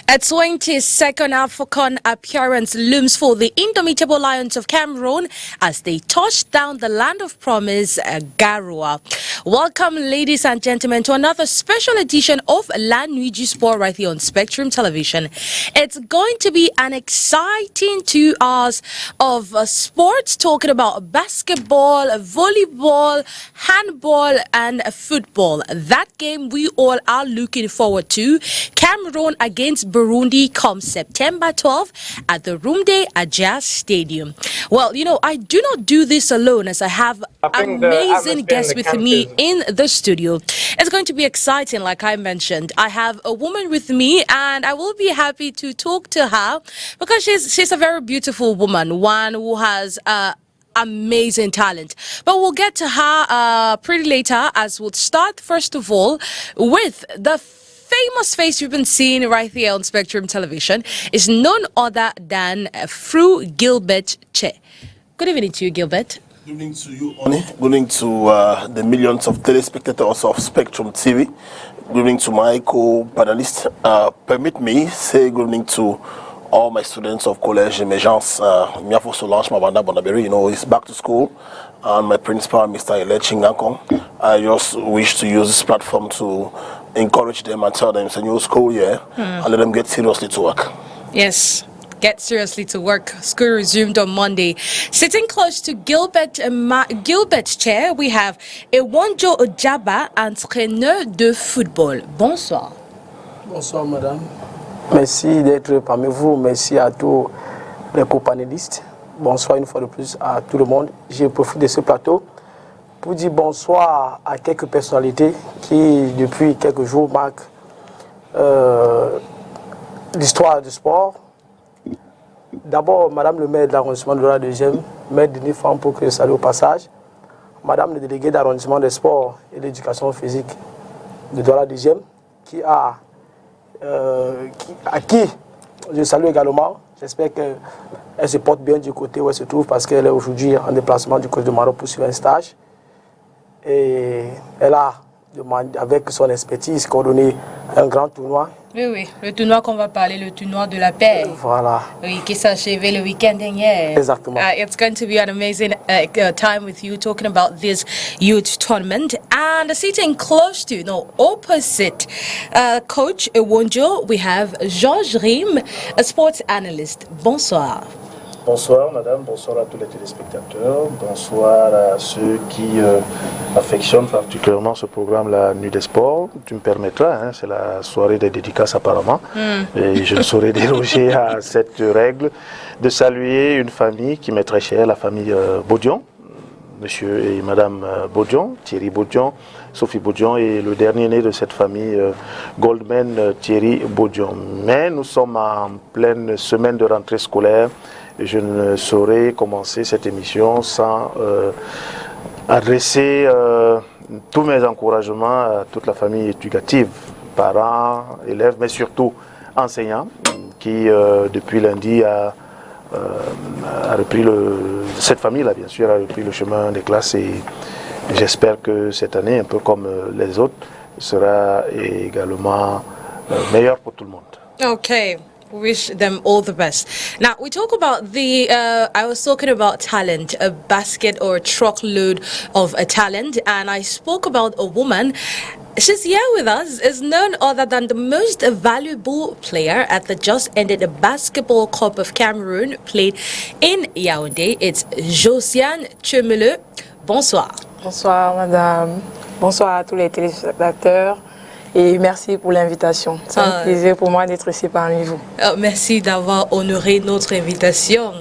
A 22nd AFCON appearance looms for the indomitable Lions of Cameroon as they touch down the land of promise, Garoua. Welcome, ladies and gentlemen, to another special edition of La Nuit du Sport right here on Spectrum Television. It's going to be an exciting 2 hours of sports, talking about basketball, volleyball, handball, and football. That game we all are looking forward to. Cameroon against Burundi comes September 12th at the Rumde Adja Stadium. Well, you know, I do not do this alone as I have amazing guests with me in the studio. It's going to be exciting, like I mentioned. I have a woman with me and I will be happy to talk to her because she's a very beautiful woman, one who has amazing talent. But we'll get to her pretty later, as we'll start first of all with the famous face you've been seeing right here on Spectrum Television. Is none other than Fru Gilbert Che. Good evening to you, Gilbert. Good evening to you, Oni. Good evening to the millions of telespectators of Spectrum TV. Good evening to my co-panelists. Permit me say good evening to all my students of Collège Emergence. Miafo Solange Mabanda Bonaberi, you know, is back to school. And my principal, Mr. Ele Chingankong. I just wish to use this platform to encourage them and tell them it's a new school year and let them get seriously to work. Yes. Get seriously to work. School resumed on Monday. Sitting close to Gilbert's chair, we have Ewonjo Ojaba, entraîneur de football. Bonsoir. Bonsoir, madame. Merci d'être parmi vous. Merci à tous les co-panélistes. Bonsoir une fois de plus à tout le monde. Je profite de ce plateau pour dire bonsoir à quelques personnalités qui, depuis quelques jours, marquent l'histoire du sport. D'abord, madame le maire de l'arrondissement de la 2e, maire Denis Fan, pour que je salue au passage. Madame le délégué d'arrondissement des sports et de l'éducation physique de la 2e, à qui je salue également. J'espère qu'elle se porte bien du côté où elle se trouve parce qu'elle est aujourd'hui en déplacement du côté de Maroc pour suivre un stage. Et elle a, avec son expertise, coordonné un grand tournoi. Oui, le tournoi qu'on va parler, le tournoi de la paix. Voilà. Oui, qui s'est achevé le week-end dernier. Exactement. It's going to be an amazing time with you talking about this youth tournament. And sitting close to, opposite Coach Ewonjo, we have Georges Rim, a sports analyst. Bonsoir. Bonsoir madame, bonsoir à tous les téléspectateurs, bonsoir à ceux qui affectionnent particulièrement ce programme La Nuit des Sports. Tu me permettras, c'est la soirée des dédicaces apparemment, et je ne saurais déroger à cette règle de saluer une famille qui m'est très chère, la famille Baudion, monsieur et madame Baudion, Thierry Baudion, Sophie Baudion et le dernier né de cette famille, Goldman Thierry Baudion. Mais nous sommes en pleine semaine de rentrée scolaire. Je ne saurais commencer cette émission sans adresser tous mes encouragements à toute la famille éducative, parents, élèves, mais surtout enseignants, qui depuis lundi a repris cette famille-là, bien sûr, a repris le chemin des classes et j'espère que cette année, un peu comme les autres, sera également meilleure pour tout le monde. Okay. Wish them all the best. Now, we talk about I was talking about talent, a basket or a truckload of a talent, and I spoke about a woman. She's here with us, is none other than the most valuable player at the just ended Basketball Cup of Cameroon played in Yaoundé. It's Josiane Chemele. Bonsoir. Bonsoir, madame. Bonsoir à tous les téléspectateurs. Et merci pour l'invitation. C'est un plaisir pour moi d'être ici parmi vous. Merci d'avoir honoré notre invitation.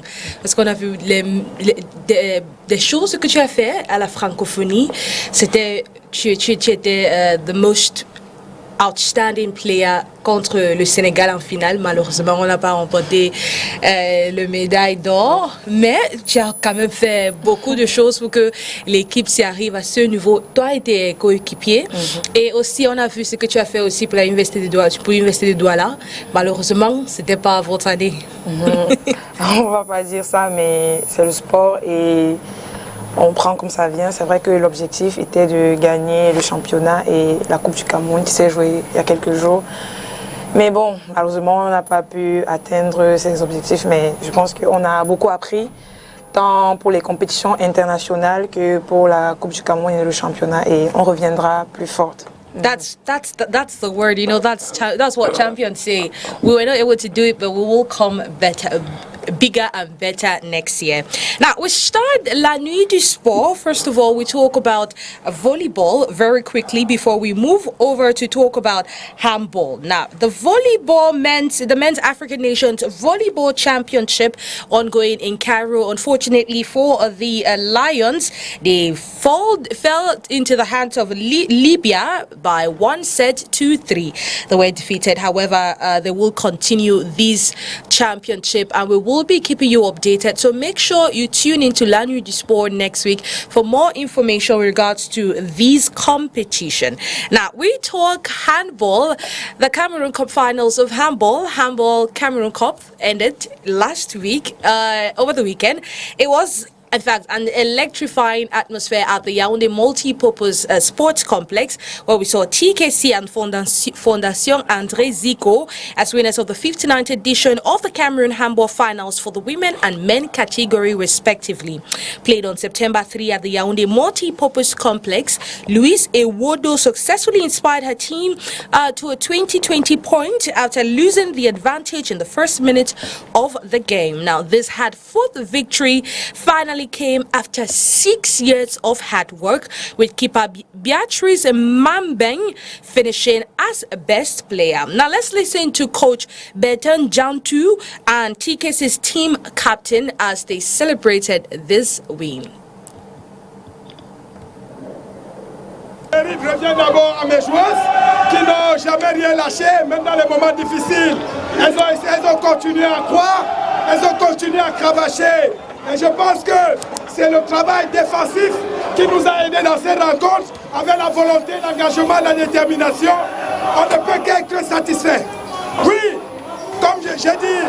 Parce qu'on a vu des choses que tu as fait à la francophonie. Tu étais the most outstanding player contre le Sénégal en finale. Malheureusement, on n'a pas remporté le médaille d'or, mais tu as quand même fait beaucoup de choses pour que l'équipe s'y arrive à ce niveau. Toi et tes coéquipiers. Et aussi, on a vu ce que tu as fait aussi pour l'Université de Douala. Malheureusement, c'était pas votre année. On va pas dire ça, mais c'est le sport et on prend comme ça vient. C'est vrai que l'objectif était de gagner le championnat et la Coupe du Cameroun qui s'est jouée il y a quelques jours. Mais bon, malheureusement, on n'a pas pu atteindre ces objectifs, mais je pense qu'on a beaucoup appris, tant pour les compétitions internationales que pour la Coupe du Cameroun et le championnat, et on reviendra plus forte. That's the word, you know. That's what champions say. We were not able to do it, but we will come better, bigger and better next year. Now we start La Nuit du Sport. First of all, we talk about volleyball very quickly before we move over to talk about handball. Now the men's African Nations Volleyball Championship ongoing in Cairo. Unfortunately for the Lions, they fell into the hands of Libya by 1-3. They were defeated. However, they will continue this championship and we will be keeping you updated. So make sure you tune into La Nuit du Sport next week for more information in regards to this competition. Now, we talk handball. The Cameroon Cup finals of handball Cameroon Cup ended last week, over the weekend. It was, in fact, an electrifying atmosphere at the Yaoundé Multi-Purpose Sports Complex, where we saw TKC and Fondation André Zico as winners of the 59th edition of the Cameroon Handball Finals for the women and men category, respectively. Played on September 3 at the Yaoundé Multi-Purpose Complex, Louise Ewodo successfully inspired her team to a 20-20 point after losing the advantage in the first minute of the game. Now, this had fourth victory finally came after 6 years of hard work, with keeper Beatrice Mambeng finishing as best player. Now let's listen to coach Bertrand Jantu and TKC's team captain as they celebrated this win. Je reviens d'abord à mes joueuses qui n'ont jamais rien lâché, même dans les moments difficiles. Elles ont continué à croire, elles ont continué à cravacher. Et je pense que c'est le travail défensif qui nous a aidés dans ces rencontres, avec la volonté, l'engagement, la détermination. On ne peut qu'être satisfait. Oui, comme j'ai dit,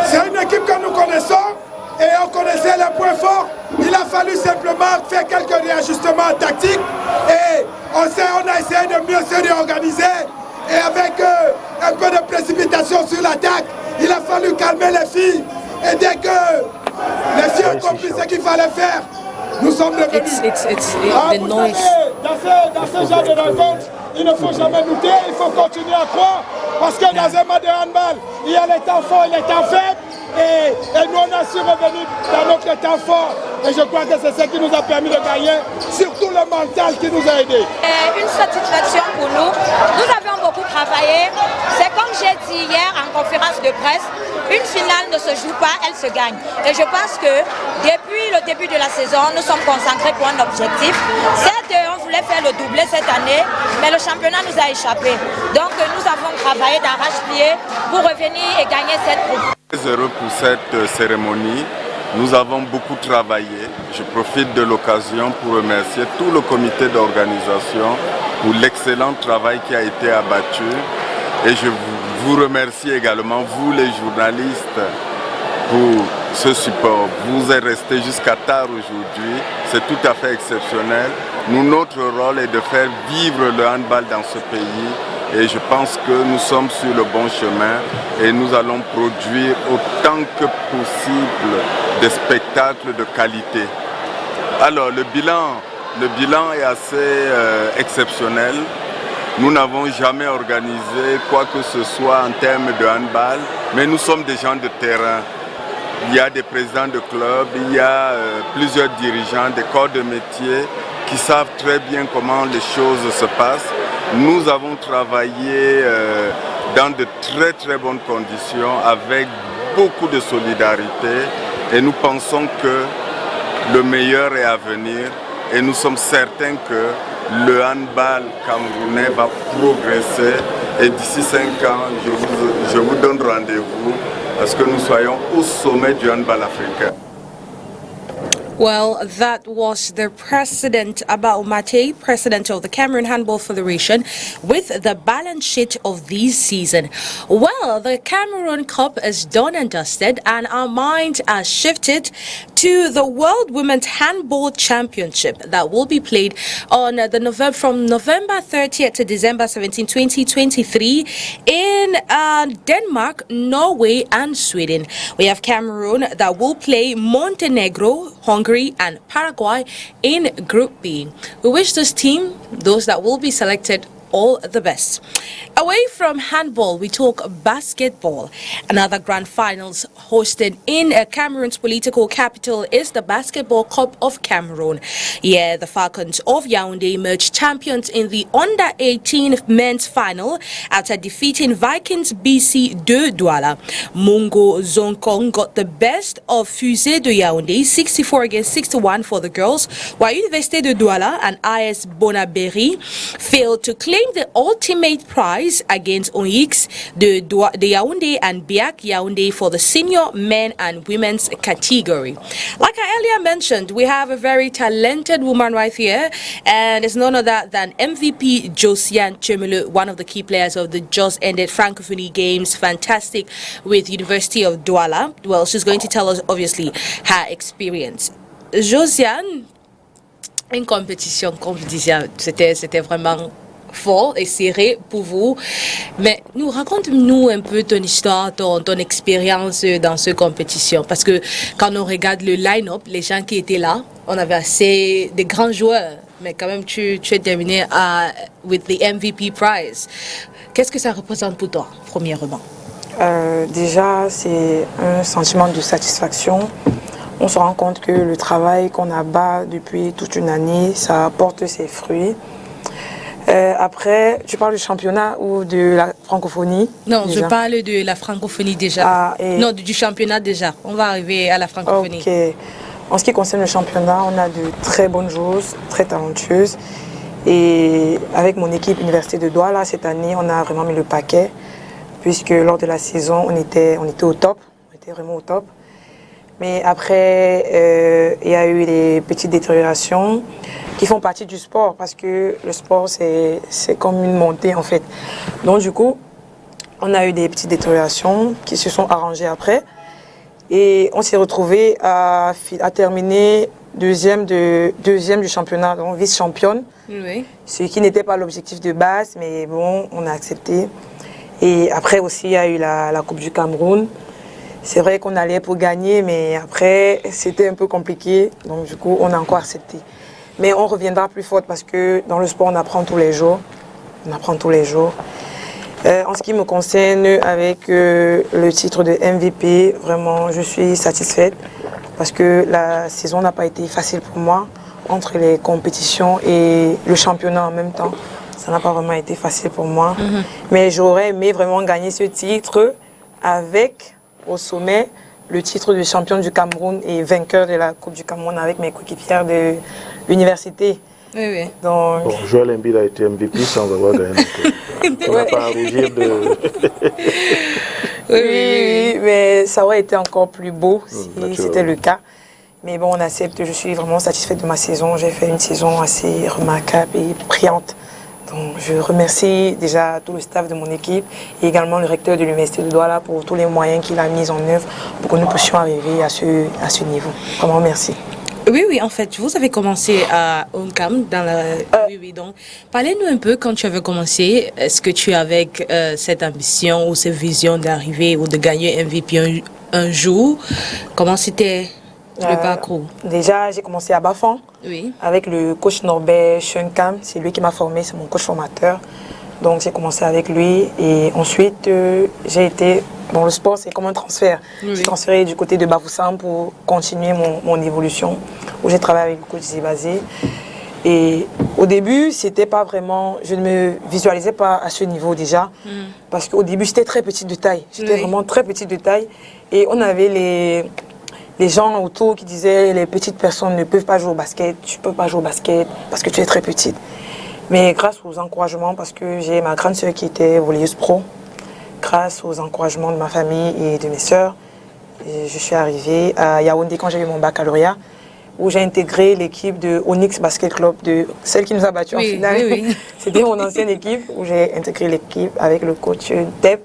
c'est une équipe que nous connaissons et on connaissait les points forts. Il a fallu simplement faire quelques réajustements tactiques et on a essayé de mieux se réorganiser. Et avec un peu de précipitation sur l'attaque, il a fallu calmer les filles. Et dès que les filles ont compris ce qu'il fallait faire, nous sommes revenus. The noise. Dans ce genre de rencontre, il ne faut jamais douter, il faut continuer à croire. Parce que dans un match de handball, il y a les temps forts et les temps faibles. Et nous, on a su revenir dans notre temps fort. Et je crois que c'est ce qui nous a permis de gagner, surtout le mental qui nous a aidés. Une satisfaction pour nous. Nous avions beaucoup travaillé. C'est comme j'ai dit hier en conférence de presse, une finale ne se joue pas, elle se gagne. Et je pense que depuis le début de la saison, nous sommes concentrés pour un objectif. Certes, on voulait faire le doublé cette année, mais le championnat nous a échappé. Donc nous avons travaillé d'arrache-pied pour revenir et gagner cette coupe. Très heureux pour cette cérémonie. Nous avons beaucoup travaillé. Je profite de l'occasion pour remercier tout le comité d'organisation pour l'excellent travail qui a été abattu. Et je vous remercie également, vous les journalistes, pour ce support. Vous êtes restés jusqu'à tard aujourd'hui. C'est tout à fait exceptionnel. Notre rôle est de faire vivre le handball dans ce pays. Et je pense que nous sommes sur le bon chemin et nous allons produire autant que possible des spectacles de qualité. Alors le bilan est assez exceptionnel. Nous n'avons jamais organisé quoi que ce soit en termes de handball, mais nous sommes des gens de terrain. Il y a des présidents de clubs, il y a plusieurs dirigeants, des corps de métier qui savent très bien comment les choses se passent. Nous avons travaillé dans de très très bonnes conditions avec beaucoup de solidarité et nous pensons que le meilleur est à venir et nous sommes certains que le handball camerounais va progresser et d'ici 5 ans, je vous donne rendez-vous à ce que nous soyons au sommet du handball africain. Well, that was the president, Abba Umate, president of the Cameroon Handball Federation, with the balance sheet of this season. Well, the Cameroon Cup is done and dusted, and our minds are shifted to the World Women's Handball Championship that will be played on from November 30th to December 17, 2023 in Denmark, Norway and Sweden. We have Cameroon that will play Montenegro, Hungary and Paraguay in Group B. We wish this team, those that will be selected, all the best. Away from handball, we talk basketball. Another grand finals hosted in Cameroon's political capital is the Basketball Cup of Cameroon. Yeah, the Falcons of Yaoundé emerged champions in the under-18 men's final after defeating Vikings BC de Douala. Mungo Zonkong got the best of Fusée de Yaoundé, 64-61 for the girls, while Université de Douala and AS Bonabéry failed to claim the ultimate prize against Onyx de Yaoundé and Biak Yaoundé for the senior men and women's category. Like I earlier mentioned, we have a very talented woman right here, and it's none other than MVP Josiane Chemele, one of the key players of the just ended Francophonie Games. Fantastic with University of Douala. Well, she's going to tell us obviously her experience. Josiane, une compétition, c'était vraiment fort et serré pour vous. Mais raconte-nous un peu ton histoire, ton expérience dans cette compétition. Parce que quand on regarde le line-up, les gens qui étaient là, on avait assez de grands joueurs. Mais quand même, tu es terminé with the MVP prize. Qu'est-ce que ça représente pour toi, premièrement? Déjà, c'est un sentiment de satisfaction. On se rend compte que le travail qu'on abat depuis toute une année, ça porte ses fruits. Après, tu parles du championnat ou de la francophonie? Non, déjà? Je parle de la francophonie déjà. Non, du championnat déjà. On va arriver à la francophonie. Ok. En ce qui concerne le championnat, on a de très bonnes joueuses, très talentueuses. Et avec mon équipe Université de Douala, cette année, on a vraiment mis le paquet. Puisque lors de la saison, on était au top. On était vraiment au top. Mais après, il y a eu des petites détériorations qui font partie du sport, parce que le sport, c'est comme une montée, en fait. Donc, du coup, on a eu des petites détériorations qui se sont arrangées après. Et on s'est retrouvé à terminer deuxième du championnat, donc vice-championne. Oui. Ce qui n'était pas l'objectif de base, mais bon, on a accepté. Et après aussi, il y a eu la Coupe du Cameroun. C'est vrai qu'on allait pour gagner, mais après, c'était un peu compliqué. Donc, du coup, on a encore accepté. Mais on reviendra plus fort parce que dans le sport, on apprend tous les jours. On apprend tous les jours. En ce qui me concerne, avec le titre de MVP, vraiment, je suis satisfaite parce que la saison n'a pas été facile pour moi. Entre les compétitions et le championnat en même temps, ça n'a pas vraiment été facile pour moi. Mais j'aurais aimé vraiment gagner ce titre avec, au sommet, le titre de champion du Cameroun et vainqueur de la Coupe du Cameroun avec mes coéquipières de l'université. Oui, oui. Donc... Bon, Joël Embiid a été MVP sans avoir gagné. On n'a pas à rougir de... oui, mais ça aurait été encore plus beau si c'était le cas. Mais bon, on accepte, je suis vraiment satisfaite de ma saison. J'ai fait une saison assez remarquable et brillante. Donc, je remercie déjà tout le staff de mon équipe et également le recteur de l'Université de Douala pour tous les moyens qu'il a mis en œuvre pour que nous puissions arriver à ce niveau. Vraiment, merci. Oui, en fait, vous avez commencé à ONCAM dans la... Oui, donc, parlez-nous un peu quand tu avais commencé. Est-ce que tu avais cette ambition ou cette vision d'arriver ou de gagner MVP un jour? Comment c'était le parcours? Déjà, j'ai commencé à Bafan. Oui. Avec le coach Norbert Schoenkam, c'est lui qui m'a formé, c'est mon coach formateur. Donc j'ai commencé avec lui et ensuite j'ai été... Bon, le sport c'est comme un transfert. Oui. J'ai transféré du côté de Bafoussam pour continuer mon évolution, où j'ai travaillé avec le coach Zibazé. Et au début, c'était pas vraiment... Je ne me visualisais pas à ce niveau déjà, parce qu'au début j'étais très petite de taille. J'étais vraiment très petite de taille et on avait les gens autour qui disaient les petites personnes ne peuvent pas jouer au basket, tu ne peux pas jouer au basket parce que tu es très petite. Mais grâce aux encouragements, parce que j'ai ma grande sœur qui était volleyeuse pro, grâce aux encouragements de ma famille et de mes sœurs, je suis arrivée à Yaoundé quand j'ai eu mon baccalauréat, où j'ai intégré l'équipe de Onyx Basket Club, de celle qui nous a battus en finale. Oui. C'était mon ancienne équipe, où j'ai intégré l'équipe avec le coach Deb.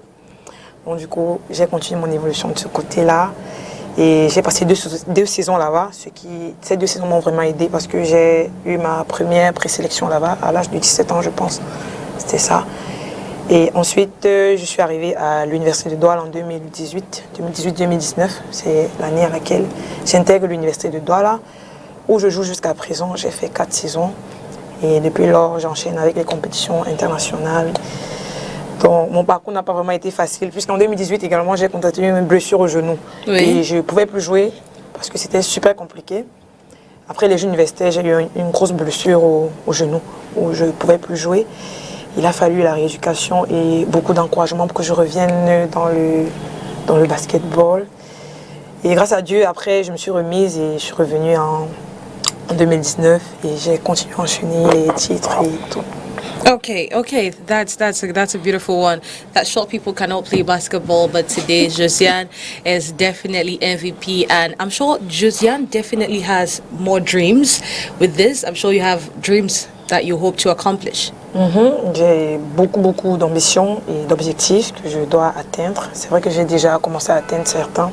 Donc du coup, j'ai continué mon évolution de ce côté-là. Et j'ai passé deux saisons là-bas. Ces 2 saisons m'ont vraiment aidé parce que j'ai eu ma première présélection là-bas à l'âge de 17 ans, je pense. C'était ça. Et ensuite, je suis arrivée à l'Université de Douala en 2018-2019. C'est l'année à laquelle j'intègre l'Université de Douala, où je joue jusqu'à présent. J'ai fait 4 saisons. Et depuis lors, j'enchaîne avec les compétitions internationales. Donc, mon parcours n'a pas vraiment été facile, puisqu'en 2018 également, j'ai contracté une blessure au genou. Oui. Et je ne pouvais plus jouer parce que c'était super compliqué. Après les Jeux universitaires, j'ai eu une grosse blessure au genou où je ne pouvais plus jouer. Il a fallu la rééducation et beaucoup d'encouragement pour que je revienne dans le basketball. Et grâce à Dieu, après, je me suis remise et je suis revenue en 2019 et j'ai continué à enchaîner les titres et tout. Okay, that's a beautiful one. That short people cannot play basketball, but today Josiane is definitely MVP, and I'm sure Josiane definitely has more dreams with this. I'm sure you have dreams that you hope to accomplish. J'ai beaucoup d'ambitions et d'objectifs que je dois atteindre. C'est vrai que j'ai déjà commencé à atteindre certains.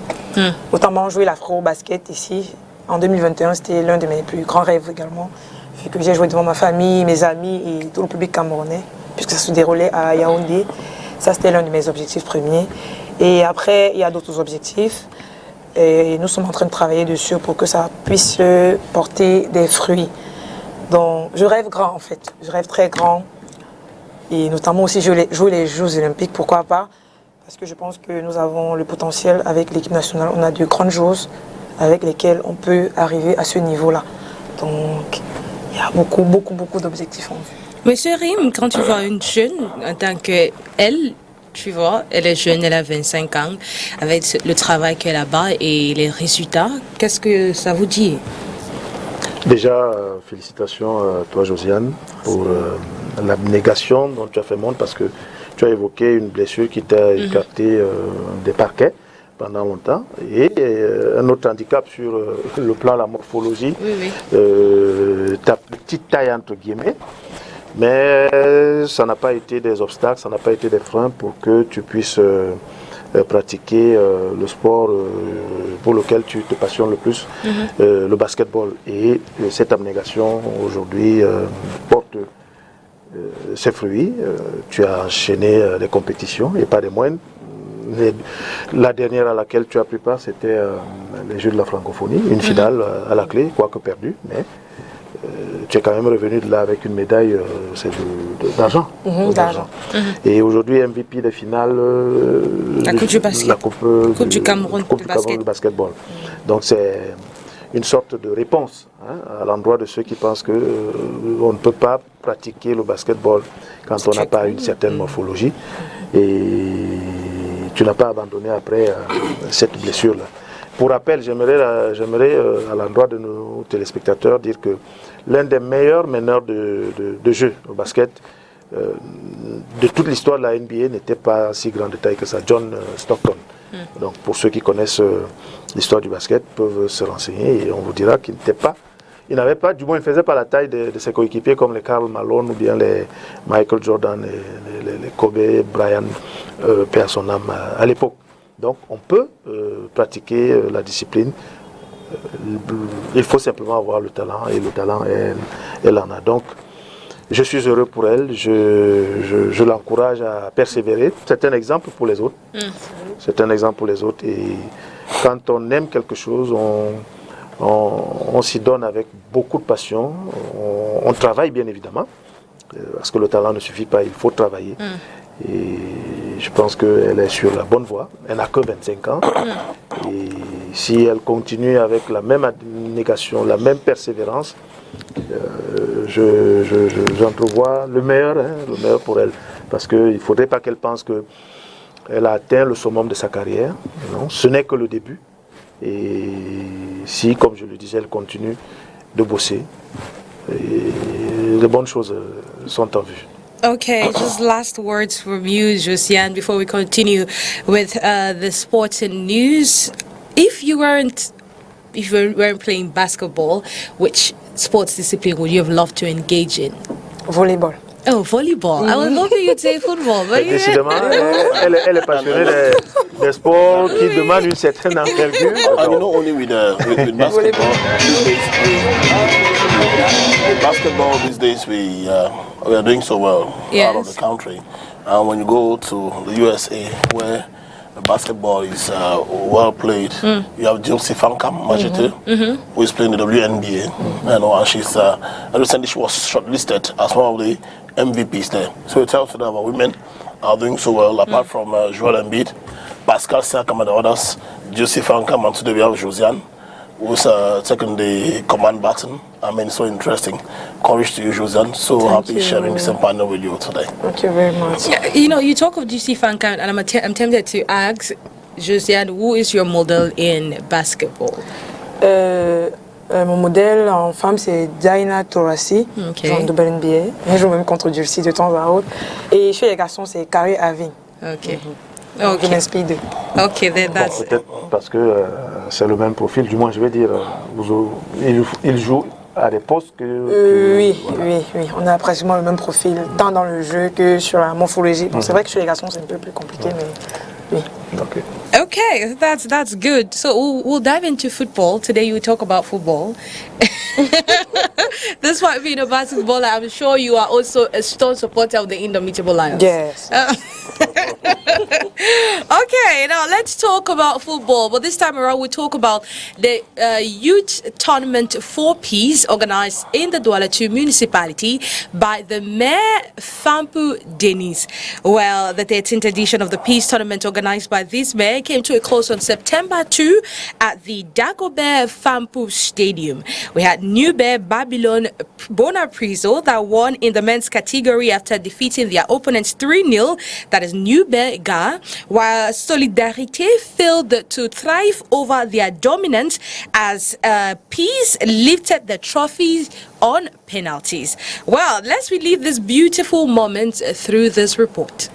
Notamment jouer l'afro-basket ici. En 2021, c'était l'un de mes plus grands rêves également. Vu que j'ai joué devant ma famille, mes amis et tout le public camerounais, puisque ça se déroulait à Yaoundé. Ça, c'était l'un de mes objectifs premiers. Et après, il y a d'autres objectifs. Et nous sommes en train de travailler dessus pour que ça puisse porter des fruits. Donc, je rêve grand, en fait. Je rêve très grand. Et notamment aussi jouer les Jeux olympiques, pourquoi pas. Parce que je pense que nous avons le potentiel avec l'équipe nationale. On a de grandes choses avec lesquelles on peut arriver à ce niveau-là. Donc, il y a beaucoup d'objectifs en vue. Monsieur Rim, quand tu vois une jeune, en tant qu'elle, tu vois, elle est jeune, elle a 25 ans, avec le travail qu'elle a là-bas et les résultats, qu'est-ce que ça vous dit? Déjà, félicitations à toi, Josiane, pour l'abnégation dont tu as fait montre, parce que tu as évoqué une blessure qui t'a écarté des parquets pendant longtemps, et un autre handicap sur le plan de la morphologie, ta petite taille entre guillemets, mais ça n'a pas été des obstacles, ça n'a pas été des freins pour que tu puisses pratiquer le sport pour lequel tu te passionnes le plus, le basketball. Et cette abnégation aujourd'hui porte ses fruits. Tu as enchaîné les compétitions et pas des moindres. La dernière à laquelle tu as pris part, c'était les Jeux de la francophonie, une finale à la clé, quoique perdue, mais tu es quand même revenu de là avec une médaille d'argent. Et aujourd'hui, MVP des finales, la Coupe du basket. La Coupe du Cameroun de basketball. Donc c'est une sorte de réponse à l'endroit de ceux qui pensent qu'on ne peut pas pratiquer le basketball quand on n'a pas une certaine morphologie. Et tu n'as pas abandonné après cette blessure-là. Pour rappel, j'aimerais à l'endroit de nos téléspectateurs dire que l'un des meilleurs meneurs de jeu au basket de toute l'histoire de la NBA n'était pas si grand de taille que ça, John Stockton. Donc pour ceux qui connaissent l'histoire du basket peuvent se renseigner et on vous dira qu'il n'était pas, il n'avait pas, du moins il ne faisait pas la taille de ses coéquipiers comme les Karl Malone ou bien les Michael Jordan, les Kobe Bryant, paix à son âme à l'époque. Donc on peut pratiquer la discipline, il faut simplement avoir le talent et le talent elle en a. Donc je suis heureux pour elle, je l'encourage à persévérer. C'est un exemple pour les autres. C'est un exemple pour les autres. Et quand on aime quelque chose, on s'y donne avec beaucoup de passion. On travaille bien évidemment, parce que le talent ne suffit pas, il faut travailler. Et je pense qu'elle est sur la bonne voie. Elle n'a que 25 ans. Et si elle continue avec la même abnégation, la même persévérance, j'entrevois le meilleur pour elle. Parce qu'il ne faudrait pas qu'elle pense qu'elle a atteint le summum de sa carrière. Non, ce n'est que le début. Et si, comme je le disais, elle continue de bosser, les bonnes choses sont en vue. Okay, just last words from you, Josiane, before we continue with the sports and news. If you weren't playing basketball, which sports discipline would you have loved to engage in? Volleyball. Oh, volleyball. I was hoping you'd say football, but Décidément, elle est passionnée des sports qui demandent une certaine envergure. And you know, only with basketball, basketball these days we are doing so well out of the country. And when you go to the USA, where basketball is well played, you have Josie Fankam Majete, who is playing the WNBA, and she's recently she was shortlisted as one of the MVPs there. So it tells you that our women are doing so well, apart from Joel Embiid, Pascal Siakam and the others, Josie Fankam, and today we have Josiane, who's taking the command baton. I mean, so interesting. Courage to you, Josiane. So happy sharing this panel with you today. Thank you very much. Yeah, you know, you talk of GC Fankam, and I'm tempted to ask Josiane, who is your model in basketball? Mon modèle en femme, c'est Diana Taurasi, genre de WNBA. Elle joue même contre Dulcie de temps à autre. Et chez les garçons, c'est Kyrie Irving. Ok. Je m'inspire d'eux. Ok, that's... Bon, peut-être parce que c'est le même profil, du moins je vais dire, il joue à des postes que... Oui, voilà. oui, on a pratiquement le même profil, tant dans le jeu que sur la morphologie. Bon, c'est vrai que chez les garçons, c'est un peu plus compliqué, mais oui. Okay. Okay, that's good. So we'll dive into football. Today we talk about football. Despite being a basketballer, I'm sure you are also a strong supporter of the Indomitable Lions. Yes. Okay, now let's talk about football. But this time around, we talk about the youth tournament 4Ps organized in the Douala 2 municipality by the Mayor Fampu Denis. Well, the 13th edition of the Peace Tournament organized by this mayor came to a close on September 2 at the Dagobert Fampu Stadium. We had New Bear Babylon Bonapriso that won in the men's category after defeating their opponents 3-0. That is New Bear Ga, while Solidarité failed to thrive over their dominance as Peace lifted the trophies on penalties. Well, let's relive this beautiful moment through this report.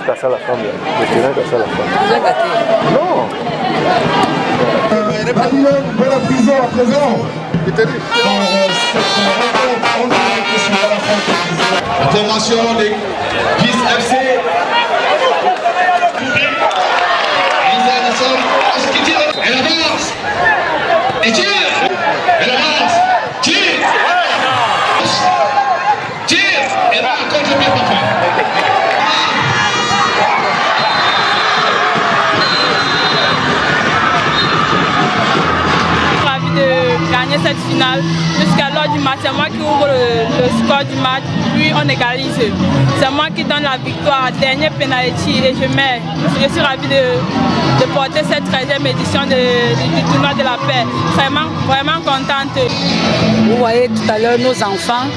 Casse à la femme, le terrain casse à la femme. Non. Babylone pour la prison à présent. Intervention des Peace FC. Elle avance. Et tire. Elle avance. Tire. Tire. Et là, contre-pied parfait. Cette finale jusqu'à l'heure du match, c'est moi qui ouvre le score du match, puis on égalise. C'est moi qui donne la victoire, dernier penalty et je mets. Je suis ravie de porter cette 13e édition du tournoi de la paix. Vraiment contente. Vous voyez tout à l'heure, nos enfants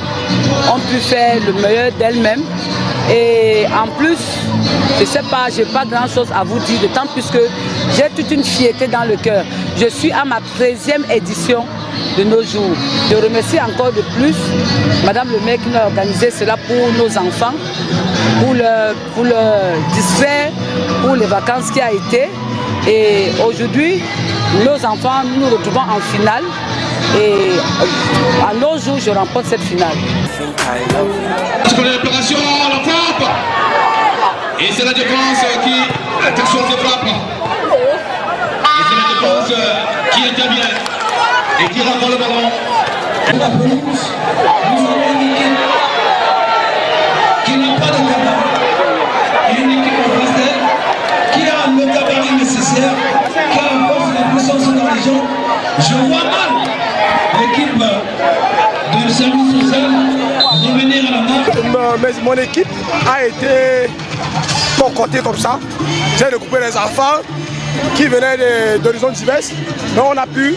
ont pu faire le meilleur d'elles-mêmes. Et en plus, je ne sais pas, je n'ai pas grand chose à vous dire, d'autant plus que j'ai toute une fierté dans le cœur. Je suis à ma 13e édition de nos jours. Je remercie encore de plus Madame le maire qui nous a organisé cela pour nos enfants, pour leur distraire, pour les vacances qui a été. Et aujourd'hui, nos enfants, nous nous retrouvons en finale. Et à nos jours, je remporte cette finale. Pour l'opération, la frappe. Et c'est la défense qui intercepte ses frappes. Et c'est la défense qui intervient et qui renvoie le ballon. La pelouse, nous avons une équipe qui n'a pas de gabarit. Une équipe en face d'elle qui a le gabarit nécessaire, qui a la force de puissance dans les jambes. Je vois mal l'équipe de service social revenir à la marque. Mon équipe a été concoctée comme ça. J'ai regroupé les enfants qui venaient d'horizons divers. Donc on a pu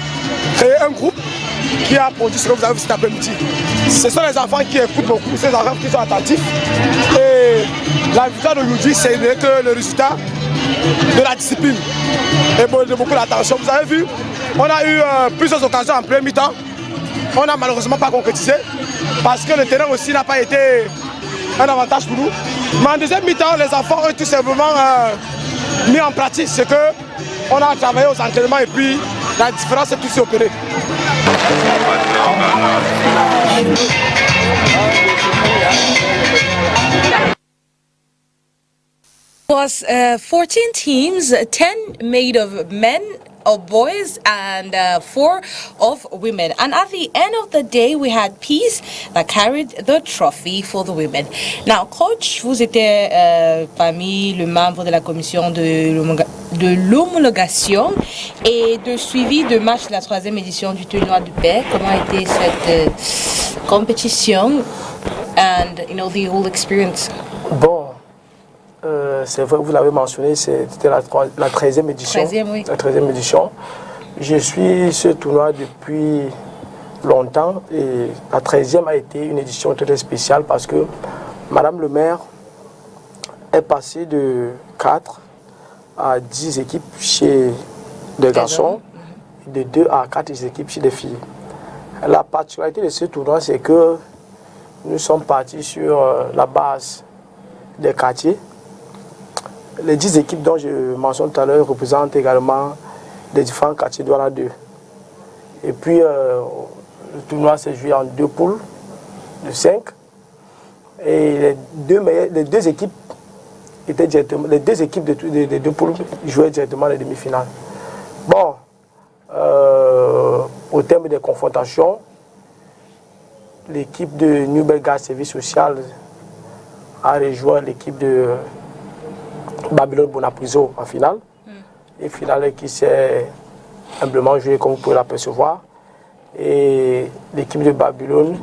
créer un groupe qui a produit ce que vous avez vu cet après-midi. Ce sont les enfants qui écoutent beaucoup, ces enfants qui sont attentifs. Et la victoire d'aujourd'hui, c'est que le résultat de la discipline et de beaucoup d'attention. Vous avez vu, on a eu plusieurs occasions en premier mi-temps. On n'a malheureusement pas concrétisé parce que le terrain aussi n'a pas été un avantage pour nous. Mais en deuxième mi-temps, les enfants ont tout simplement mis en pratique ce qu'on a travaillé aux entraînements et puis La différence, c'est qu'il s'est opéré. It was 14 teams, 10 made of men, of boys, and 4 of women. And at the end of the day, we had Peace that carried the trophy for the women. Now, coach, vous étiez parmi les membres de la commission de l'homologation et de suivi de match de la 3e édition du tournoi de paix. Comment a été cette compétition and the whole experience? Bon. C'est vrai, vous l'avez mentionné, c'était la 13e édition. 13e, oui. La 13e édition. Je suis ce tournoi depuis longtemps et la 13e a été une édition très spéciale parce que Madame le maire est passée de 4 à 10 équipes chez des garçons et de 2 à 4 équipes chez des filles. La particularité de ce tournoi, c'est que nous sommes partis sur la base des quartiers. Les 10 équipes dont je mentionne tout à l'heure représentent également les différents quartiers de Douala 2. Et puis, le tournoi s'est joué en 2 poules de 5. Et les deux équipes étaient directement, les 2 équipes des 2 poules jouaient directement les demi-finales. Bon, au terme des confrontations, l'équipe de New Belgrade Service Social a rejoint l'équipe de Babylone Bonapriso en finale. Une finale qui s'est humblement jouée comme vous pouvez l'apercevoir. Et l'équipe de Babylone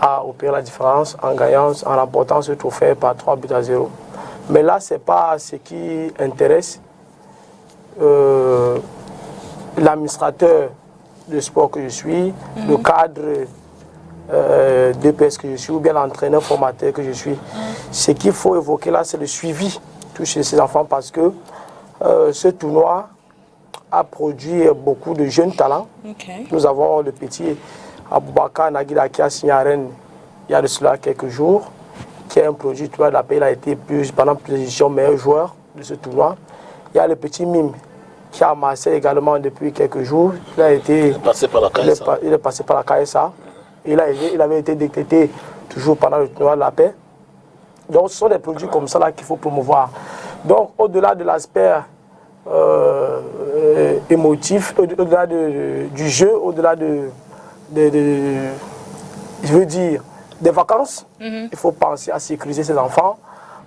a opéré la différence en gagnant, en remportant ce trophée par 3-0. Mais là, ce n'est pas ce qui intéresse l'administrateur de sport que je suis, le cadre d'EPS que je suis, ou bien l'entraîneur formateur que je suis. Ce qu'il faut évoquer là, c'est le suivi chez ces enfants parce que ce tournoi a produit beaucoup de jeunes talents. Okay. Nous avons le petit Aboubakar Naguila qui a signé à Rennes il y a de cela quelques jours, qui est un produit de la paix. Il a été pendant plusieurs éditions meilleur joueur de ce tournoi. Il y a le petit Mime qui a amassé également depuis quelques jours. Il est passé par la KSA. Il est passé par la KSA. Il avait été décrété toujours pendant le tournoi de la paix. Donc ce sont des produits comme ça qu'il faut promouvoir. Donc au-delà de l'aspect émotif, au-delà du jeu, au-delà je veux dire, des vacances, il faut penser à sécuriser ces enfants,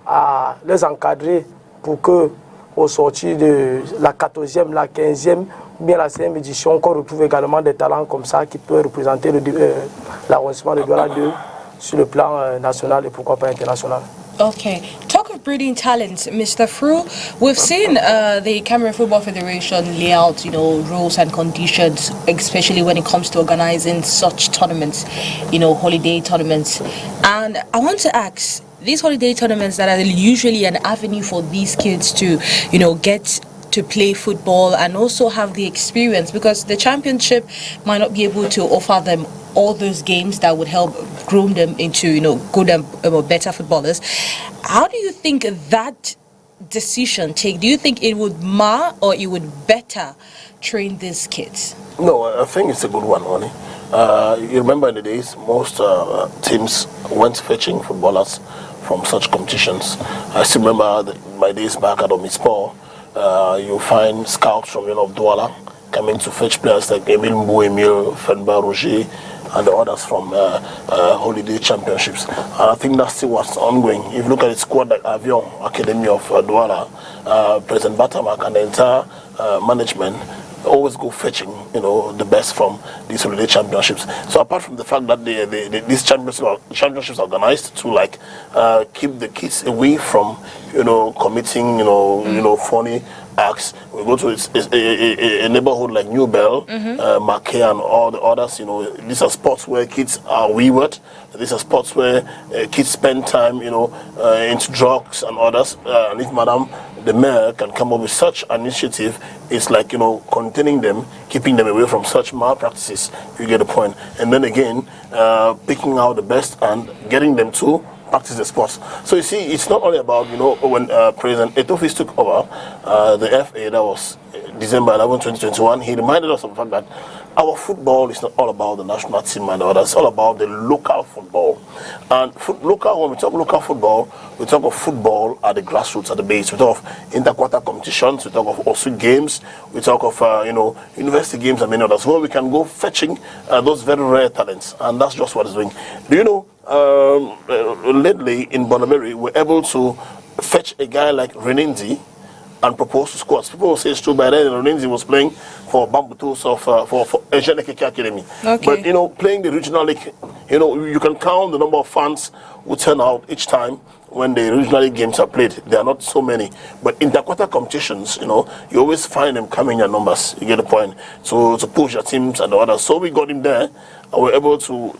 à les encadrer pour que au sortir de la 14e, la 15e, ou bien la 5e édition, qu'on retrouve également des talents comme ça qui peuvent représenter l'arrondissement de Douala 2 sur le plan national et pourquoi pas international. Okay. Talk of breeding talent, Mr. Fru. We've seen the Cameroon Football Federation lay out, rules and conditions, especially when it comes to organizing such tournaments, holiday tournaments. And I want to ask, these holiday tournaments that are usually an avenue for these kids to, get to play football and also have the experience, because the championship might not be able to offer them all those games that would help groom them into, good and better footballers. How do you think that decision take? Do you think it would mar or it would better train these kids? No, I think it's a good one, Oni. You remember in the days, most teams went fetching footballers from such competitions. I still remember my days back at Omispor. You find scouts from of Douala coming to fetch players like Emile Mbouemil, Fenba Roger, and the others from holiday championships. And I think that's still what's ongoing. If you look at the squad like Avion Academy of Douala, President Batamak and the entire management always go fetching, the best from these holiday championships. So apart from the fact that these championships are organized to keep the kids away from, committing, funny acts. We go to a neighborhood like New Bell, Mackay, and all the others. These are spots where kids are wayward. These are spots where kids spend time, into drugs and others. And if Madam the mayor can come up with such an initiative, it's like, containing them, keeping them away from such malpractices. You get the point. And then again, picking out the best and getting them to practice the sports. So you see, it's not only about, when President Etofis took over the FA, that was December 11, 2021, he reminded us of the fact that our football is not all about the national team and others. It's all about the local football. And when we talk local football, we talk of football at the grassroots, at the base. We talk of inter-quarter competitions. We talk of also games. We talk of university games and many others, where we can go fetching those very rare talents. And that's just what it's doing. Do you know, lately in Bonameri, we're able to fetch a guy like Renindi and propose to squads. People will say it's true, by then Renindi was playing for Bambutos for Asian Academy. Okay. But playing the regional league, you can count the number of fans who turn out each time when the regional league games are played. There are not so many. But interquarter competitions, you always find them coming in numbers. You get the point. So to push your teams and the others. So we got him there and we're able to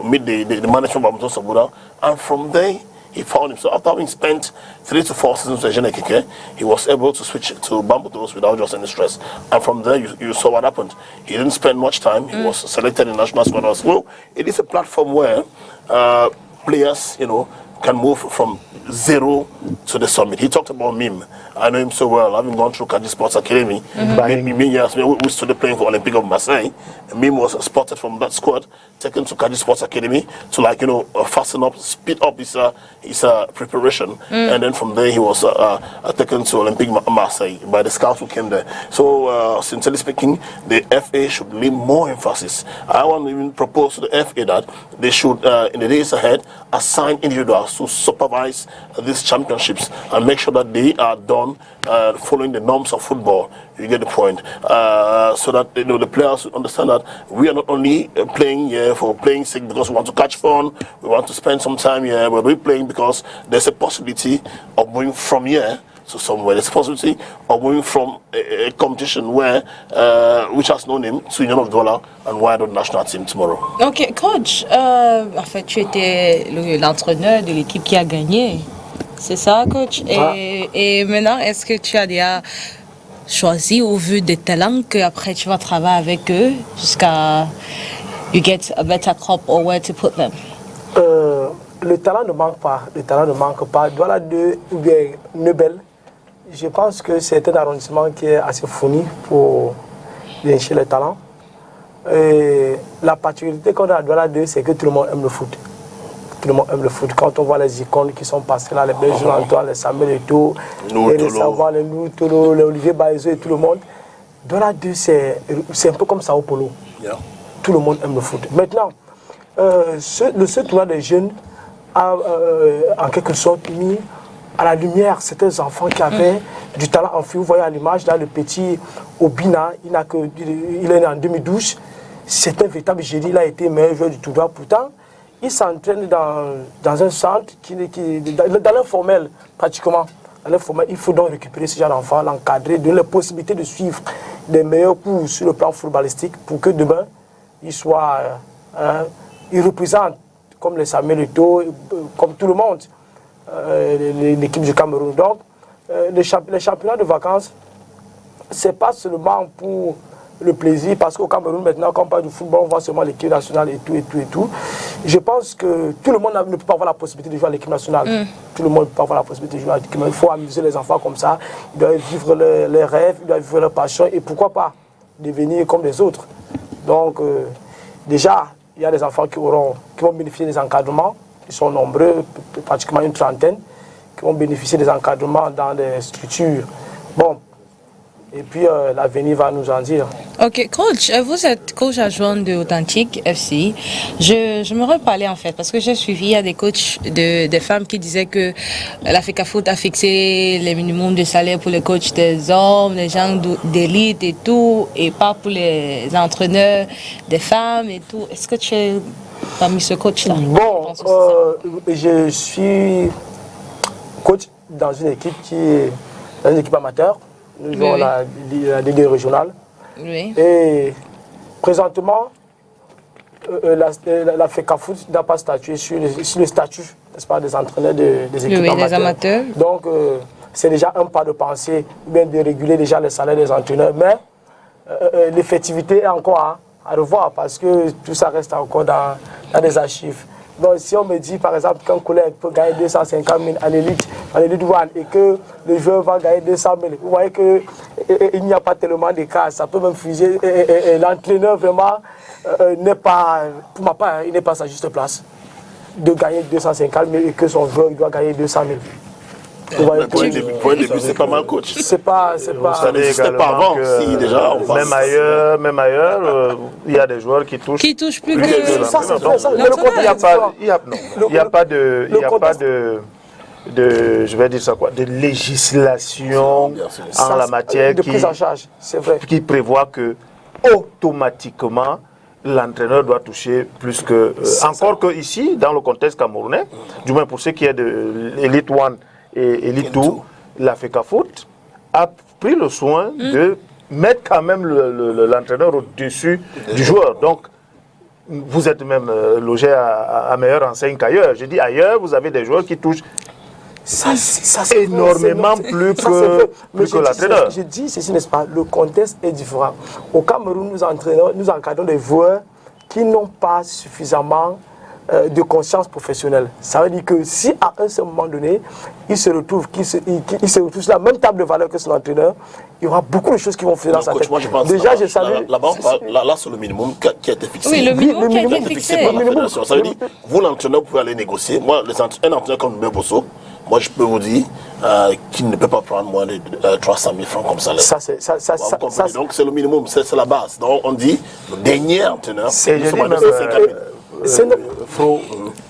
meet the management of Bambutos Buda, and from there he found himself. After having spent 3 to 4 seasons with Genekeke, he was able to switch to Bambutos without just any stress. And from there, you saw what happened. He didn't spend much time. He was selected in national squad as well. It is a platform where players, can move from zero to the summit. He talked about Mim. I know him so well, having gone through Kaji Sports Academy. We stood playing for Olympique of Marseille. Mim was spotted from that squad, taken to Kaji Sports Academy to fasten up, speed up his preparation. And then from there he was taken to Olympique Marseille by the scouts who came there. So sincerely speaking, the FA should lay more emphasis. I want to even propose to the FA that they should, in the days ahead, assign individuals to supervise these championships and make sure that they are done following the norms of football. You get the point. So that the players understand that we are not only playing here for playing sake because we want to catch fun, we want to spend some time here, but we're playing because there's a possibility of moving from here to somewhere. There's a possibility of moving from a competition where which has no name to Union of Douala and why not national team tomorrow. Ok, coach, en fait, tu étais l'entraîneur de l'équipe qui a gagné. C'est ça, coach? Et maintenant, est-ce que tu as déjà choisi au vu des talents qu'après tu vas travailler avec eux jusqu'à you get a better crop or where to put them? Le talent ne manque pas. Le talent ne manque pas. Douala 2 ou bien Nebel, je pense que c'est un arrondissement qui est assez fourni pour dénicher les talents. Et la particularité qu'on a à Douala 2, c'est que tout le monde aime le foot. Tout le monde aime le foot. Quand on voit les icônes qui sont passées là, les Benjamin Antoine, les Samuel Eto'o, les Savoir, les Noutolo, les Olivier Baïzo et tout le monde. Douala 2, c'est un peu comme Sao Paulo. Yeah. Tout le monde aime le foot. Maintenant, ce tournoi des jeunes a en quelque sorte mis à la lumière certains enfants qui avaient du talent en foot. Vous voyez à l'image, là, le petit Obina, il est né en 2012. C'est un véritable génie, il a été meilleur joueur du tournoi. Pourtant, il s'entraîne dans un centre, dans l'informel pratiquement. Dans l'informel, il faut donc récupérer ce genre d'enfants, l'encadrer, donner la possibilité de suivre des meilleurs cours sur le plan footballistique pour que demain, il représente comme les Samuel Eto'o, comme tout le monde, l'équipe du Cameroun. Donc, les championnats de vacances, ce n'est pas seulement pour le plaisir, parce qu'au Cameroun, maintenant, quand on parle du football, on voit seulement l'équipe nationale et tout. Je pense que tout le monde ne peut pas avoir la possibilité de jouer à l'équipe nationale. Tout le monde ne peut pas avoir la possibilité de jouer à l'équipe nationale. Il faut amuser les enfants comme ça. Ils doivent vivre leurs rêves, ils doivent vivre leur passion, et pourquoi pas devenir comme les autres. Donc, déjà, il y a des enfants qui vont bénéficier des encadrements. Ils sont nombreux, pratiquement une trentaine, qui vont bénéficier des encadrements dans des structures. Bon, et puis l'avenir va nous en dire. Ok, coach, vous êtes coach adjoint de Authentique FC. Je me reparlais en fait, parce que j'ai suivi, il y a des coachs, des femmes qui disaient que la FECAFOOT a fixé les minimums de salaire pour les coachs des hommes, les gens d'élite et tout, et pas pour les entraîneurs des femmes et tout. Est-ce que tu es parmi ce coach-là? Bon, je suis coach dans une équipe amateur. Nous jouons la Ligue régionale. Oui. Et présentement, la FECAFOOT n'a pas statué sur le statut, n'est-ce pas, des entraîneurs des équipes amateurs. Donc, c'est déjà un pas de pensée, bien de réguler déjà les salaires des entraîneurs. Mais l'effectivité est encore à revoir parce que tout ça reste encore dans des archives. Donc, si on me dit, par exemple, qu'un collègue peut gagner 250 000 à l'élite, en Elite One et que le joueur va gagner 200 000, vous voyez qu'il n'y a pas tellement de cas, ça peut même fuser. Et l'entraîneur vraiment n'est pas, pour ma part, il n'est pas à sa juste place de gagner 250 000 et que son joueur il doit gagner 200 000. Point de vue, c'est pas mal, coach. C'est pas. Ça n'existait pas avant. Si, déjà, même ailleurs, il y a des joueurs qui touchent. Qui touchent plus que. Ça, c'est vrai. Il n'y a pas de, je vais dire ça quoi, de législation en la matière de prise en charge, c'est vrai, qui prévoit que automatiquement l'entraîneur doit toucher plus que. Encore que ici, dans le contexte camerounais, du moins pour ce qui est de l'Elite One et Elite 2, la FECAFOOT a pris le soin de mettre quand même l'entraîneur au-dessus du joueur. Donc, vous êtes même logé à meilleure enseigne qu'ailleurs. Je dis ailleurs, vous avez des joueurs qui touchent énormément plus que l'entraîneur. Je dis ceci, n'est-ce pas, le contexte est différent. Au Cameroun, nous encadrons des joueurs qui n'ont pas suffisamment de conscience professionnelle. Ça veut dire que si à un seul moment donné, il se retrouve sur la même table de valeur que son entraîneur, il y aura beaucoup de choses qui vont faire dans sa tête. Moi, je pense déjà, je salue. Là, c'est le minimum qui a été fixé. Oui, le minimum qui a été fixé. Ça veut dire, vous, l'entraîneur, vous pouvez aller négocier. Moi, un entraîneur comme Mbé Bosso, moi, je peux vous dire qu'il ne peut pas prendre moins de 300 000 francs comme salaire. Donc, c'est le minimum, c'est la base. Donc, on dit, le dernier entraîneur, c'est 50 000.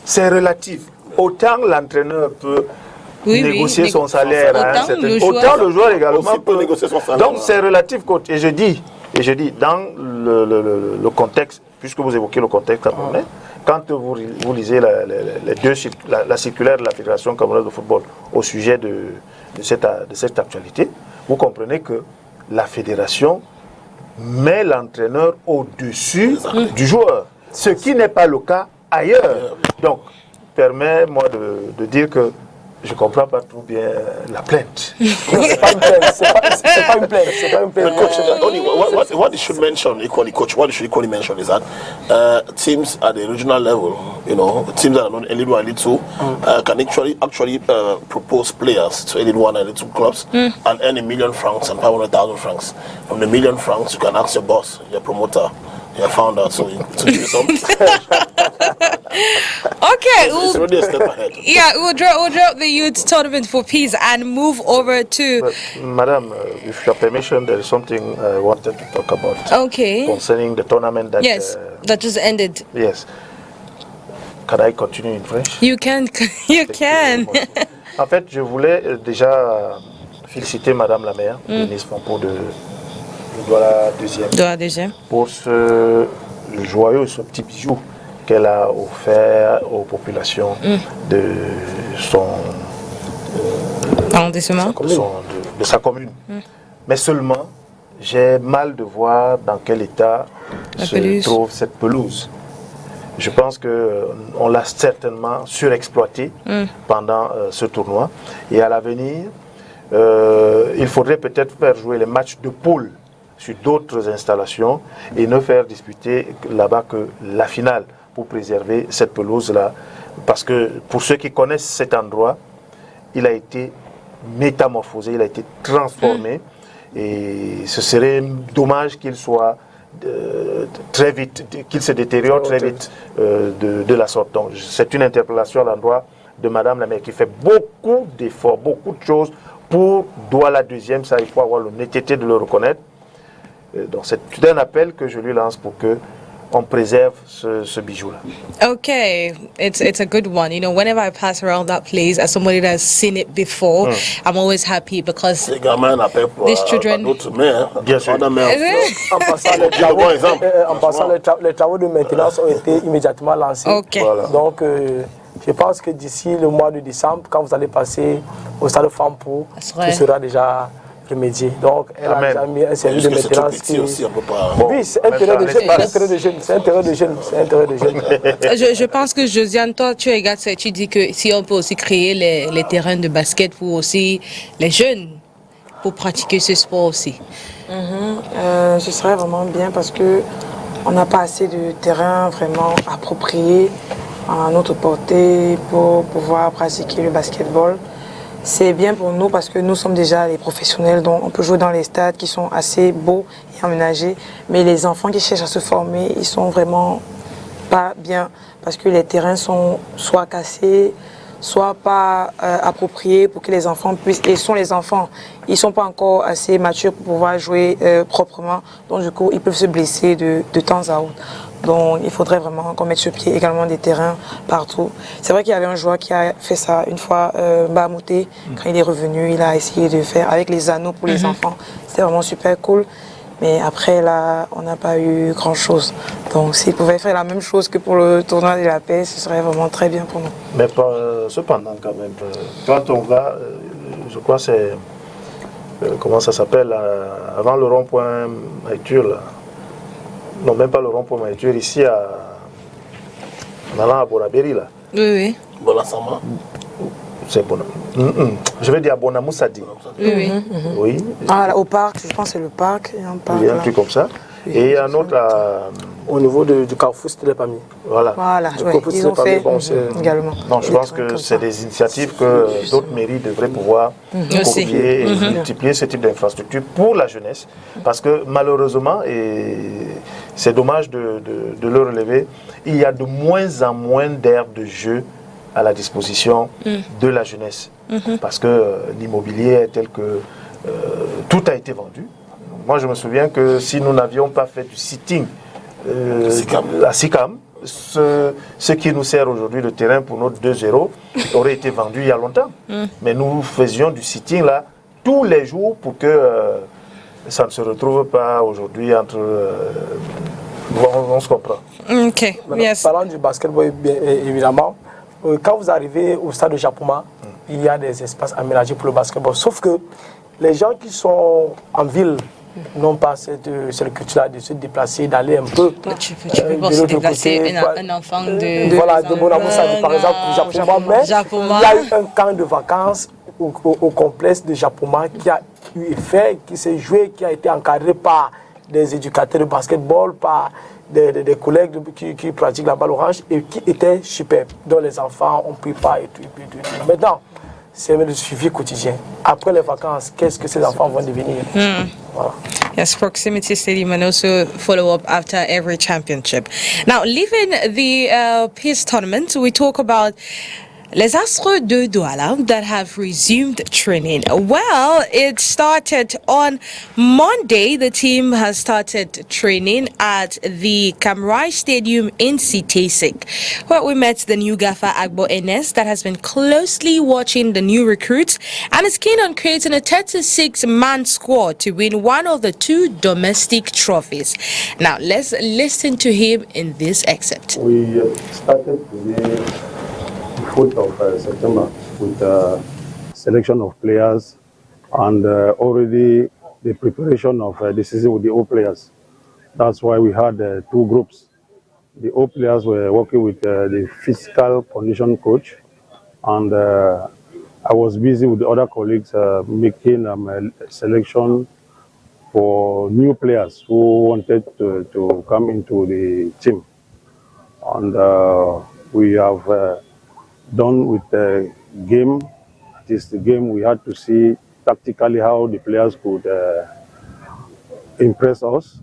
C'est relatif. Autant l'entraîneur peut négocier son salaire, autant le joueur également peut négocier son salaire. Donc c'est relatif. Et je dis, dans le contexte, puisque vous évoquez le contexte camerounais, quand vous lisez la circulaire de la Fédération camerounaise de football au sujet de cette actualité, vous comprenez que la fédération met l'entraîneur au-dessus du joueur. Ce qui n'est pas le cas ailleurs. Donc, permets-moi de dire que je ne comprends pas trop bien la plainte. C'est pas une plainte. C'est pas une plainte. Coach, what you should mention equally, coach, what you should equally mention is that teams at the regional level, teams that are not Elite 1, Elite 2, can actually propose players to Elite 1 and Elite 2 clubs and earn $1 million francs and 500,000 francs. From the $1 million francs, you can ask your boss, your promoter, your founder to do something. Okay, it's already a step ahead. Yeah, we'll drop the youth tournament for peace and move over to. But, Madam, if your permission, there is something I wanted to talk about. Okay. Concerning the tournament that. Yes, that just ended. Yes. Can I continue in French? You can. You can. En fait, je voulais déjà féliciter Madame la maire, Denise Fampo de la deuxième. Pour le joyeux, ce petit bijou qu'elle a offert aux populations de son arrondissement, de sa commune. Mais seulement, j'ai mal de voir dans quel état se trouve cette pelouse. Je pense qu'on l'a certainement surexploitée pendant ce tournoi. Et à l'avenir, il faudrait peut-être faire jouer les matchs de poule sur d'autres installations et ne faire disputer là-bas que la finale pour préserver cette pelouse-là. Parce que pour ceux qui connaissent cet endroit, il a été métamorphosé, il a été transformé et ce serait dommage qu'il soit très vite, qu'il se détériore très vite de la sorte. Donc c'est une interpellation à l'endroit de Madame la maire qui fait beaucoup d'efforts, beaucoup de choses pour Douala deuxième, ça il faut avoir l'honnêteté de le reconnaître. Donc c'est un appel que je lui lance pour que on préserve ce bijou-là. Okay, it's a good one. Whenever I pass around that place, as somebody that's seen it before, I'm always happy because these children. Bien sûr. En passant, les travaux de maintenance ont été immédiatement lancés. Okay. Voilà. Donc, je pense que d'ici le mois de décembre, quand vous allez passer au stade de Fampo, tout sera déjà remédié. Donc, elle a déjà mis un service de maintenance. Oui, c'est un terrain de jeunes. Je pense que Josiane, toi, tu regardes ça et tu dis que si on peut aussi créer les terrains de basket pour aussi les jeunes, pour pratiquer ce sport aussi. Ce serait vraiment bien parce qu'on n'a pas assez de terrain vraiment approprié à notre portée pour pouvoir pratiquer le basketball. c'est bien pour nous parce que nous sommes déjà les professionnels, donc on peut jouer dans les stades qui sont assez beaux et aménagés. Mais les enfants qui cherchent à se former, ils sont vraiment pas bien parce que les terrains sont soit cassés, soit pas appropriés pour que les enfants puissent. Et sont les enfants, ils sont pas encore assez matures pour pouvoir jouer proprement. Donc du coup, ils peuvent se blesser de temps à autre. Donc il faudrait vraiment qu'on mette sur pied également des terrains partout. C'est vrai qu'il y avait un joueur qui a fait ça une fois, Bahamouté, quand il est revenu, il a essayé de faire avec les anneaux pour les enfants. C'était vraiment super cool. Mais après, là, on n'a pas eu grand-chose. Donc s'il pouvait faire la même chose que pour le tournoi de la paix, ce serait vraiment très bien pour nous. Mais cependant, quand même, quand on va, je crois c'est, comment ça s'appelle, avant le rond-point Maïtur, là. Non, même pas le rond-point Maïtur, ici, en allant à Borabéry, là. Oui. Bonassama. C'est bon. Je vais dire à Bonamoussadi. Oui. Ah, là, au parc, je pense que c'est le parc. Il y a un parc. Il y a un truc comme ça. Et un autre au niveau du Carrefour, c'était pas mis. Voilà, ils ont fait également. Non, je pense que c'est des initiatives que d'autres mairies devraient pouvoir copier et multiplier ce type d'infrastructure pour la jeunesse. Parce que malheureusement, et c'est dommage de le relever, il y a de moins en moins d'aires de jeu à la disposition de la jeunesse. Parce que l'immobilier est tel que tout a été vendu. Moi, je me souviens que si nous n'avions pas fait du sitting à SICAM, ce qui nous sert aujourd'hui de terrain pour notre 2-0 aurait été vendu il y a longtemps. Mais nous faisions du sitting là tous les jours pour que ça ne se retrouve pas aujourd'hui entre... on se comprend. Ok, yes. Parlant du basketball, évidemment, quand vous arrivez au stade de Japoma, il y a des espaces aménagés pour le basketball. Sauf que les gens qui sont en ville n'ont pas cette culture-là de se déplacer, d'aller un peu. Tu peux pas se déplacer un enfant de... Voilà, de Bonamoussadi, par exemple, Japoma. Mais il y a eu un camp de vacances au complexe de Japoma qui a eu effet, qui s'est joué, qui a été encadré par des éducateurs de basketball, par des collègues qui pratiquent la balle orange et qui était superbe, dont les enfants ont pris part et tout. Maintenant, c'est le suivi quotidien. Après les vacances, qu'est-ce que ces enfants vont devenir? Voilà. Yes, proximity stadium and also follow up after every championship. Now, leaving the peace tournament, we talk about Les Astres de Douala that have resumed training. Well, it started on Monday. The team has started training at the Kamrai Stadium in Sitesik, where we met the new gaffer Agbo Enes that has been closely watching the new recruits and is keen on creating a 36-man squad to win one of the 2 domestic trophies. Now, let's listen to him in this excerpt. We started today 4th of September with selection of players and already the preparation of the season with the old players. That's why we had 2 groups. The old players were working with the physical condition coach, and I was busy with the other colleagues making a selection for new players who wanted to come into the team. And we have done with the game. This the game we had to see tactically how the players could impress us.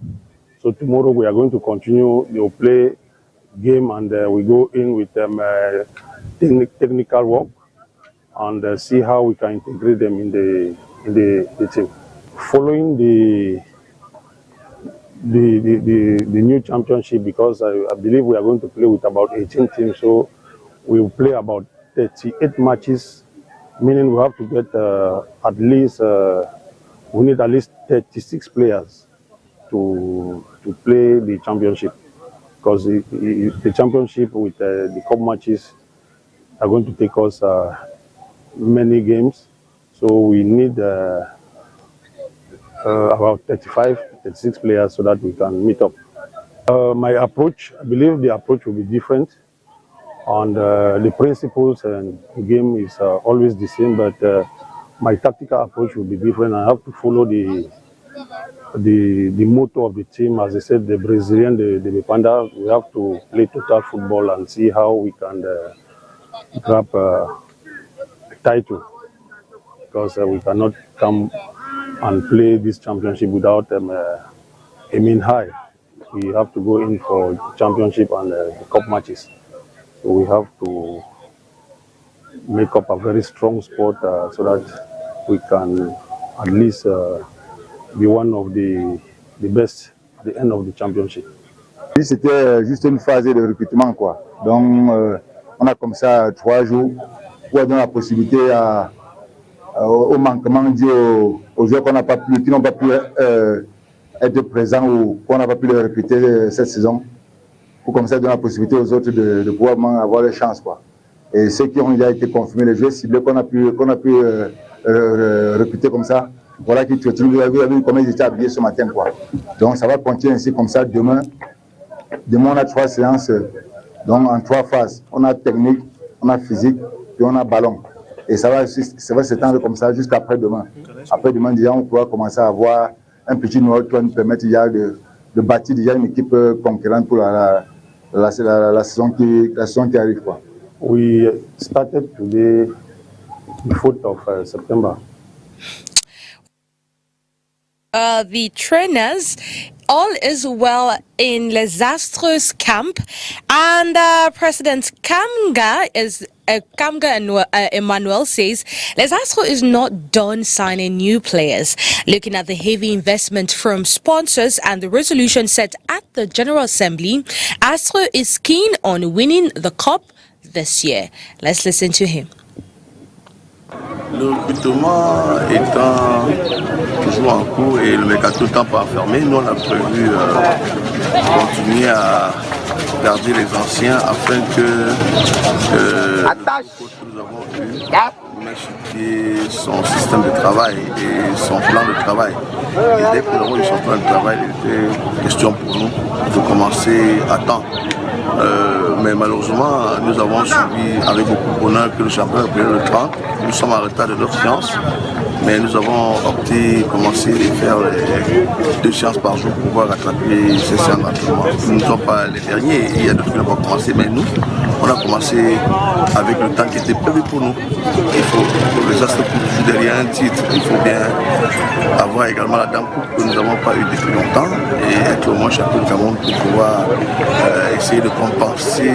So tomorrow we are going to continue the play game, and we go in with them technical work and see how we can integrate them in the team. Following the new championship, because I believe we are going to play with about 18 teams, so we will play about 38 matches, meaning we have to get at least, we need at least 36 players to play the championship. Because the championship with the cup matches are going to take us many games. So we need about 36 players so that we can meet up. My approach, I believe the approach will be different. And the principles and the game is always the same, but my tactical approach will be different. I have to follow the motto of the team, as I said, the Brazilian, the Bipanda. We have to play total football and see how we can grab a title. because we cannot come and play this championship without aiming high. We have to go in for championship and cup matches. So we have to make up a very strong spot so that we can at least be one of the best at the end of the championship. C'était juste une phase de recrutement, quoi. Donc, on a comme ça 3 jours pour donner la possibilité au manquement dû aux joueurs qu'on n'a pas pu, qui n'ont pas pu être présents ou qu'on n'a pas pu les recruter cette saison, pour comme ça donner la possibilité aux autres de pouvoir avoir les chances, quoi. Et ceux qui ont déjà été confirmés, les joueurs ciblés qu'on a pu recruter comme ça, voilà qui vous avez vu comment ils étaient habillés ce matin, quoi. Donc ça va continuer ainsi comme ça demain. Demain, on a 3 séances, donc en 3 phases. On a technique, on a physique, et on a ballon. Et ça va s'étendre comme ça jusqu'après demain. Après demain, déjà, on pourra commencer à avoir un petit numéro qui va nous permettre déjà de bâtir déjà une équipe conquérante pour la saison qui arrive, quoi. We started today the 4th of September. The trainers, all is well in Les Astres camp, and President Kamga Emmanuel says Les Astres is not done signing new players. Looking at the heavy investment from sponsors and the resolution set at the General Assembly, Astres is keen on winning the cup this year. Let's listen to him. Le recrutement étant toujours en cours et le mercato étant pas fermé, nous on a prévu continuer à garder les anciens afin que nous avons eu modifier son système de travail et son plan de travail. Et dès que nous avons eu son plan de travail, il était question pour nous de commencer à temps. Mais malheureusement, nous avons suivi avec beaucoup de bonheur que le championnat a pris le 30. Nous sommes en retard de notre séance, mais nous avons opté commencer à faire 2 séances par jour pour pouvoir rattraper ces séances d'entraînement. Nous ne sommes pas les derniers, il y a d'autres qui n'ont pas commencé, mais nous, on a commencé avec le temps qui était prévu pour nous. Il faut les Astres pour derrière un titre, il faut bien avoir également la dame coupe que nous n'avons pas eu depuis longtemps et être au moins champion du Cameroun pour pouvoir essayer de compenser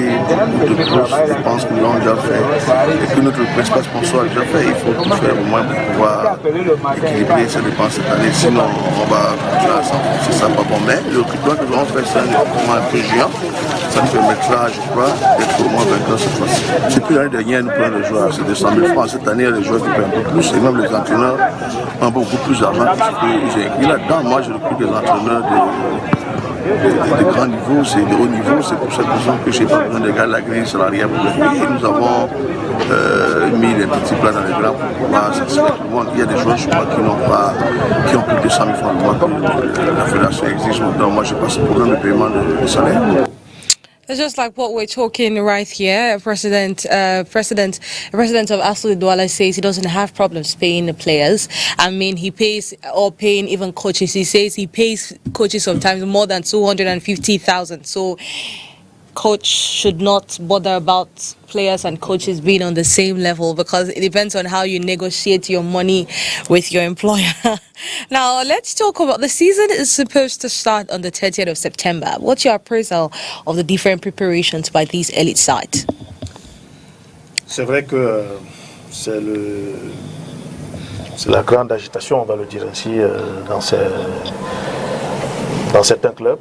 beaucoup de grosses dépenses que nous avons déjà fait et que notre principal sponsor a déjà fait. Il faut tout faire au moins pour pouvoir équilibrer ces dépenses cette année, sinon on va continuer à s'enfoncer, ça pas bon. Mais le recrutement que nous avons fait, c'est un recrutement un peu géant, ça nous permettra, je crois, d'être au moins vainqueurs cette fois-ci. Depuis l'année dernière, nous prenons les joueurs, c'est 200 000 francs. Cette année, les joueurs qui paient un peu plus et même les entraîneurs ont beaucoup plus d'argent que j'ai inclus là-dedans. Moi, je recrute des entraîneurs de grand niveau, c'est de haut niveau, c'est pour cette raison que je n'ai pas besoin de gars de la grille salariale pour le payer. Nous avons mis des petits plans dans les blancs pour pouvoir satisfaire tout le monde. Il y a des joueurs chez moi qui ont plus de 200 000 francs de moi que la fédération exige. Donc moi, je n'ai pas ce problème de paiement de salaire. It's just like what we're talking right here. President of Astle Douala says he doesn't have problems paying the players. I mean, he pays or paying even coaches. He says he pays coaches sometimes more than 250,000. So coach should not bother about players and coaches being on the same level because it depends on how you negotiate your money with your employer. Now, let's talk about the season is supposed to start on the 30th of September. What's your appraisal of the different preparations by these elite sides? C'est vrai que c'est la grande agitation, on va le dire ainsi, dans certains clubs.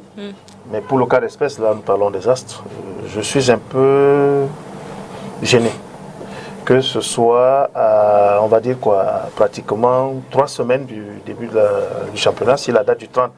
Mais pour le cas d'espèce, là nous parlons des Astres, je suis un peu gêné. Que ce soit, on va dire quoi, pratiquement 3 semaines du début du championnat, si la date du 30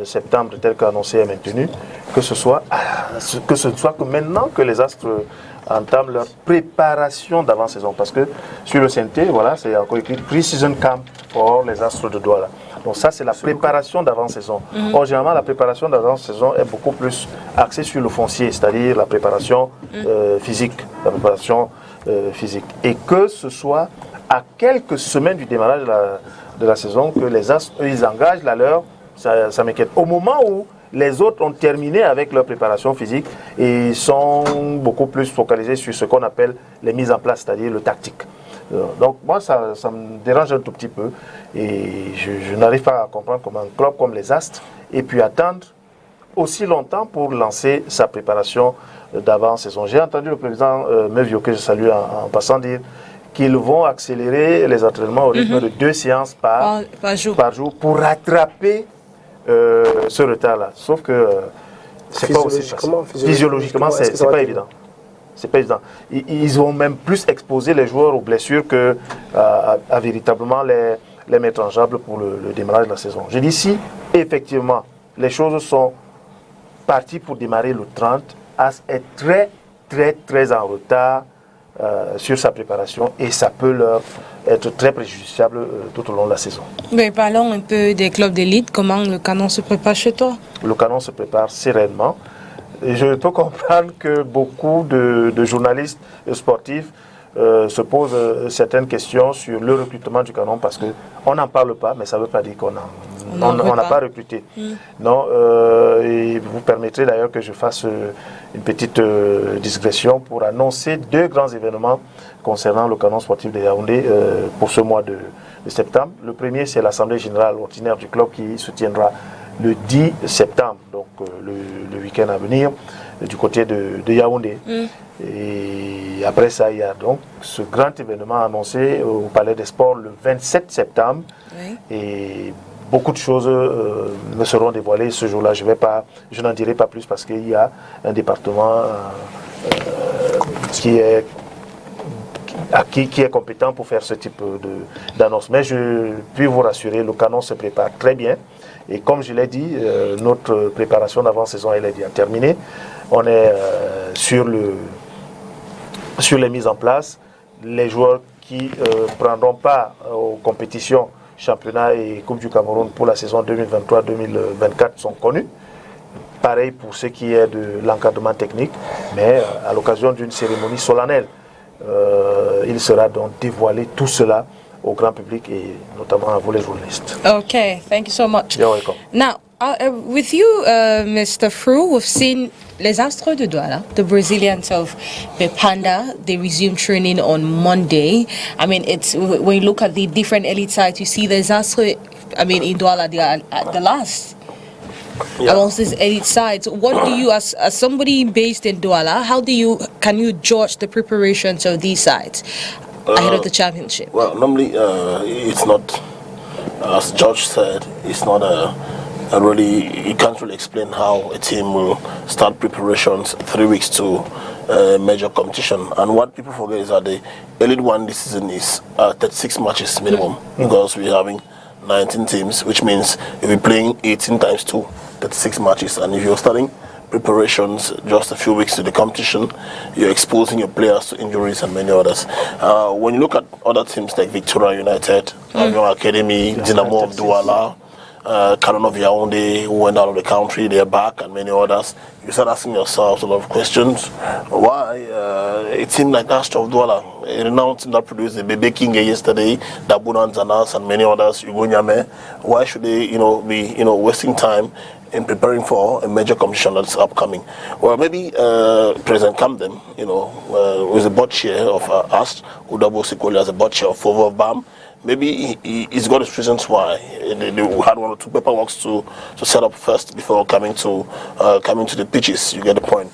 septembre telle qu'annoncée est maintenue, que ce soit que maintenant que les Astres entament leur préparation d'avant-saison. Parce que sur le CNT, voilà, c'est encore écrit Pre-Season Camp pour les Astres de Douala. Donc ça, c'est la préparation d'avant-saison. Or, généralement, la préparation d'avant-saison est beaucoup plus axée sur le foncier, c'est-à-dire la préparation physique. La préparation physique. Et que ce soit à quelques semaines du démarrage de la saison que les Astres, eux, ils engagent la leur, ça m'inquiète. Au moment où les autres ont terminé avec leur préparation physique et sont beaucoup plus focalisés sur ce qu'on appelle les mises en place, c'est-à-dire le tactique. Donc moi, ça me dérange un tout petit peu. Et je n'arrive pas à comprendre comment un club comme les Astres ait pu attendre aussi longtemps pour lancer sa préparation d'avant-saison. J'ai entendu le président Mevio, que je salue en passant, dire qu'ils vont accélérer les entraînements au rythme de 2 séances par jour pour rattraper ce retard-là. Sauf que c'est pas aussi facile. Physiologiquement, c'est pas évident. C'est pas évident. Ils vont même plus exposer les joueurs aux blessures que à véritablement les mettre en jambe pour le démarrage de la saison. Je dis si effectivement les choses sont parties pour démarrer le 30, As est très en retard sur sa préparation et ça peut leur être très préjudiciable tout au long de la saison. Mais parlons un peu des clubs d'élite. Comment le Canon se prépare chez toi? Le Canon se prépare sereinement. Et je peux comprendre que beaucoup de journalistes sportifs se posent certaines questions sur le recrutement du Canon parce qu'on n'en parle pas, mais ça ne veut pas dire qu'on n'a pas recruté. Non, et vous permettrez d'ailleurs que je fasse une petite digression pour annoncer 2 grands événements concernant le Canon sportif de Yaoundé pour ce mois de septembre. Le premier, c'est l'Assemblée générale ordinaire du club qui se tiendra le 10 septembre, donc le week-end à venir, du côté de Yaoundé. Et après ça, il y a donc ce grand événement annoncé au Palais des Sports le 27 septembre. Et beaucoup de choses me seront dévoilées ce jour-là. Je n'en dirai pas plus parce qu'il y a un département qui est compétent pour faire ce type d'annonce. Mais je puis vous rassurer, le Canon se prépare très bien. Et comme je l'ai dit, notre préparation d'avant-saison elle est bien terminée. On est sur les mises en place. Les joueurs qui ne prendront pas aux compétitions championnat et Coupe du Cameroun pour la saison 2023-2024 sont connus. Pareil pour ce qui est de l'encadrement technique, mais à l'occasion d'une cérémonie solennelle, il sera donc dévoilé tout cela au grand public et notamment à vous les journalistes. Okay, thank you so much. You're welcome. Now, with you, Mr. Fru, we've seen Les Astres de Douala, the Brazilians of the Panda. They resumed training on Monday. I mean, it's when you look at the different elite sides, you see Les Astres. I mean, in Douala, they are at the last. Amongst these elite sides, what do you, as somebody based in Douala, can you judge the preparations of these sides ahead of the championship? Well, normally it's not, as George said, it's not you can't really explain how a team will start preparations 3 weeks to major competition. And what people forget is that the Elite One this season is 36 matches minimum because we're having 19 teams, which means if we're playing 18 times 2, 36 matches. And if you're starting preparations just a few weeks to the competition, you're exposing your players to injuries and many others. When you look at other teams like Victoria United, Avion Academy, Dynamo of Douala, Canon of Yaoundé, who went out of the country, they're back, and many others, you start asking yourself a lot of questions. Why a team like Astra of Douala, a renowned team that produced the Bebe King yesterday, Dabuna Zanas and many others, Hugo Nyame, why should they be wasting time in preparing for a major competition that's upcoming? Well, maybe President Camden, was a board chair of Astra, Udabo Sikoli as a board chair of Fovo of BAM. Maybe he's got his reasons why they had 1 or 2 paperwork to set up first before coming to the pitches. You get the point.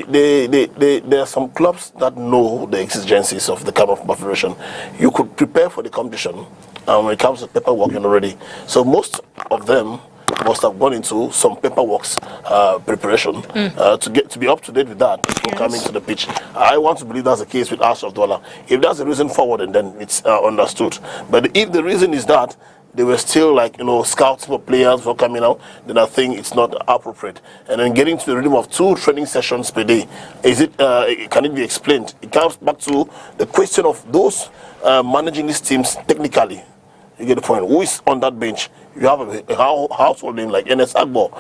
There are some clubs that know the exigencies of the kind of preparation. You could prepare for the competition, and when it comes to paperwork, you're not ready. So most of them must have gone into some paperwork preparation to be up to date with that before coming to the pitch. I want to believe that's the case with Astra of Douala. If that's the reason forward, and then it's understood. But if the reason is that they were still scouts for players for coming out, then I think it's not appropriate. And then getting to the rhythm of 2 training sessions per day, can it be explained? It comes back to the question of those managing these teams technically. You get the point. Who is on that bench? You have a household name like NS Agbo.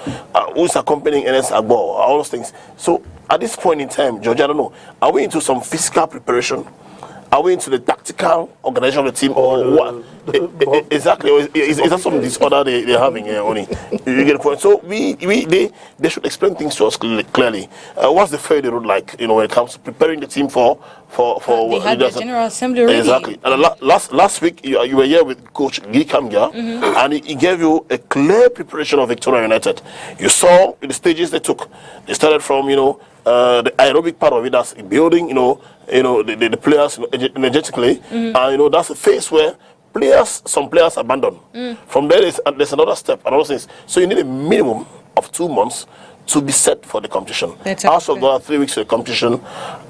Who is accompanying NS Agbo? All those things. So at this point in time, George, I don't know. Are we into some physical preparation? Are we into the tactical organization of the team, or what? Exactly. Is that some disorder they're having here, Oni? You get the point. So they should explain things to us clearly. What's the fair road like? When it comes to preparing the team for they had the General Assembly already. Exactly. And last week you were here with Coach Guy Kamga, and he gave you a clear preparation of Victoria United. You saw the stages they took. They started from the aerobic part of it, that's building the players energetically, and that's a phase where some players abandon. From there there's another step, another thing. So you need a minimum of 2 months to be set for the competition. Out of the 3 weeks of the competition,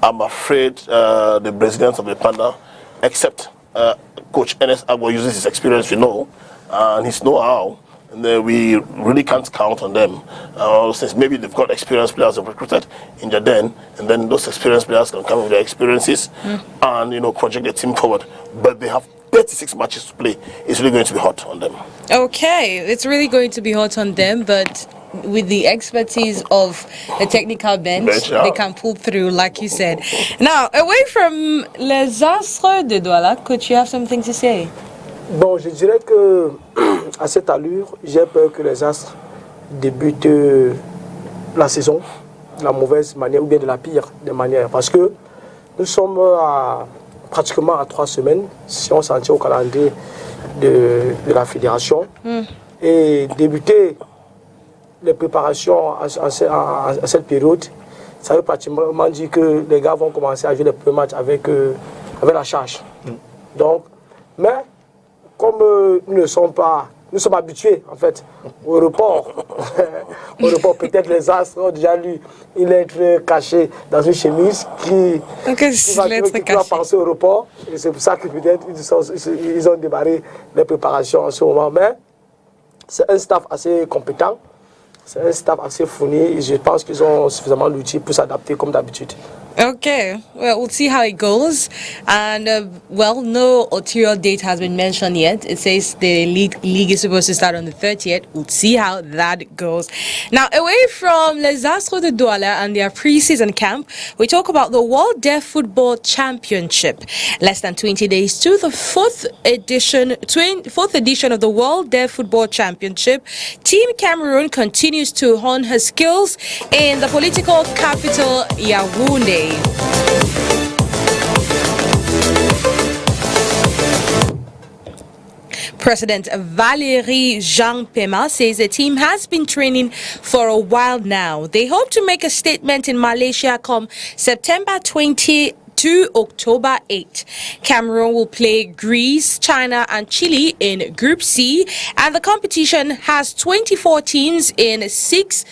I'm afraid the president of the Panda, except Coach Ernest Agbo, uses his experience, and his know-how, and we really can't count on them. Since maybe they've got experienced players they've recruited in the den, and then those experienced players can come with their experiences and project their team forward. But they have 36 matches to play. It's really going to be hot on them. Okay, it's really going to be hot on them, but with the expertise of the technical bench, they can pull through, like you said. Now, away from les Astres de Douala, could you have something to say? Bon, je dirais que à cette allure, j'ai peur que les Astres débutent la saison de la mauvaise manière ou bien de la pire des manières, parce que nous sommes pratiquement à 3 semaines, si on s'en tient au calendrier de la fédération, et débuter les préparations à cette période, ça veut pratiquement dire que les gars vont commencer à jouer les premiers matchs avec la charge. Donc, mais comme nous sommes habitués en fait au report, peut-être les Astres ont déjà lu une lettre cachée dans une chemise qui va penser au report, et c'est pour ça que peut-être ils ont démarré les préparations en ce moment. Mais c'est un staff assez compétent. C'est un staff assez fourni et je pense qu'ils ont suffisamment d'outils pour s'adapter comme d'habitude. Okay, well, we'll see how it goes. And, no ulterior date has been mentioned yet. It says the league is supposed to start on the 30th. We'll see how that goes. Now, away from Les Astres de Douala and their pre-season camp, we talk about the World Deaf Football Championship. Less than 20 days to the fourth edition of the World Deaf Football Championship. Team Cameroon continues to hone her skills in the political capital, Yaoundé. President Valérie Jean Pema says the team has been training for a while now. They hope to make a statement in Malaysia come September 20 to October 8. Cameroon will play Greece, China and Chile in Group C, and the competition has 24 teams in 6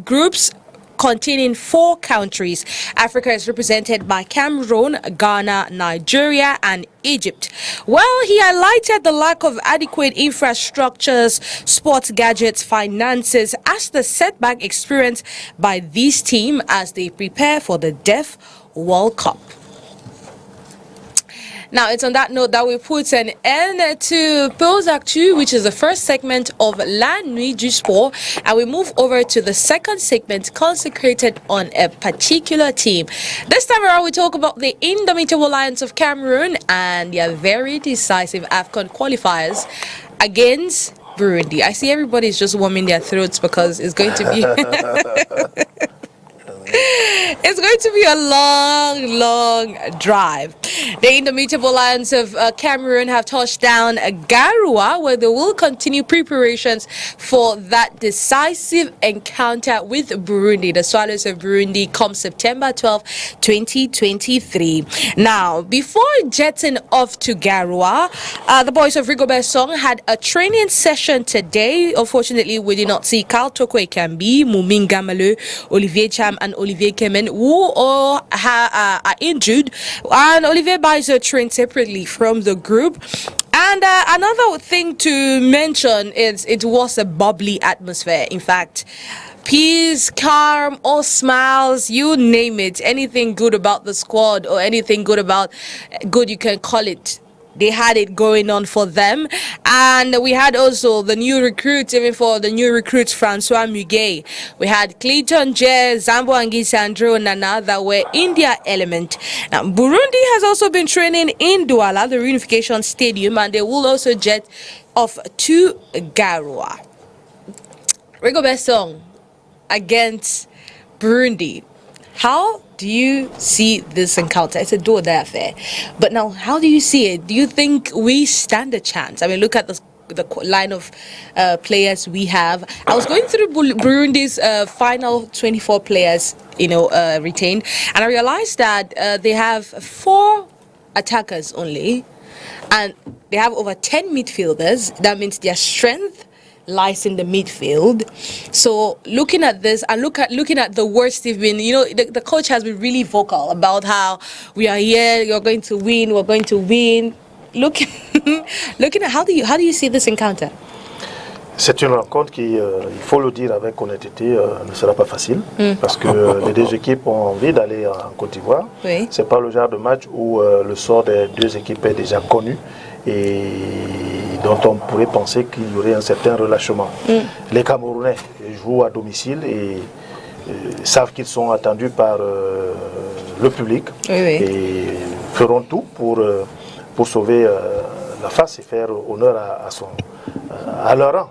groups containing 4 countries. Africa is represented by Cameroon, Ghana, Nigeria and Egypt. Well, he highlighted the lack of adequate infrastructures, sports gadgets, finances as the setback experienced by this team as they prepare for the Deaf World Cup. Now, it's on that note that we put an end to Pause Actu, which is the first segment of La Nuit du Sport, and we move over to the second segment consecrated on a particular team. This time around, we talk about the Indomitable Lions of Cameroon and their very decisive AFCON qualifiers against Burundi. I see everybody's just warming their throats because it's going to be... It's going to be a long drive. The Indomitable Lions of Cameroon have touched down Garoua, where they will continue preparations for that decisive encounter with Burundi. The Swallows of Burundi come September 12, 2023. Now, before jetting off to Garoua, the boys of Rigobert Song had a training session today. Unfortunately, we did not see Carl Toko Ekambi, Mumin Gamale, Olivier Cham and Olivier Kemen, who all are injured, and Olivier Baizo trained separately from the group. And another thing to mention is it was a bubbly atmosphere. In fact, peace, calm, all smiles, you name it. Anything good about the squad or anything good you can call it. they had it going on for them. And we had also the new recruits, even for the new recruits, Francois Muguet. We had Clayton Jay, Zambo Anguissa, Sandro Nana that were in their element. Now, Burundi has also been training in Douala, the reunification stadium, and they will also jet off to Garoua. Rigobert Song against Burundi. How do you see this encounter? It's a do-or-die affair. But now, how do you see it? Do you think we stand a chance? I mean, look at the line of players we have. I was going through Burundi's final 24 players, retained, and I realized that they have 4 attackers only, and they have over 10 midfielders. That means their strength lies in the midfield. So looking at this and looking at the words they've been, the coach has been really vocal about how we are here, we're going to win. Looking at how do you see this encounter? C'est une rencontre qui, il faut le dire avec honnêteté, ne sera pas facile parce que les 2 équipes ont envie d'aller en Côte d'Ivoire. Oui. C'est pas le genre de match où le sort des 2 équipes est déjà connu et dont on pourrait penser qu'il y aurait un certain relâchement. Les Camerounais jouent à domicile et savent qu'ils sont attendus par le public et feront tout pour sauver la face et faire honneur à leur rang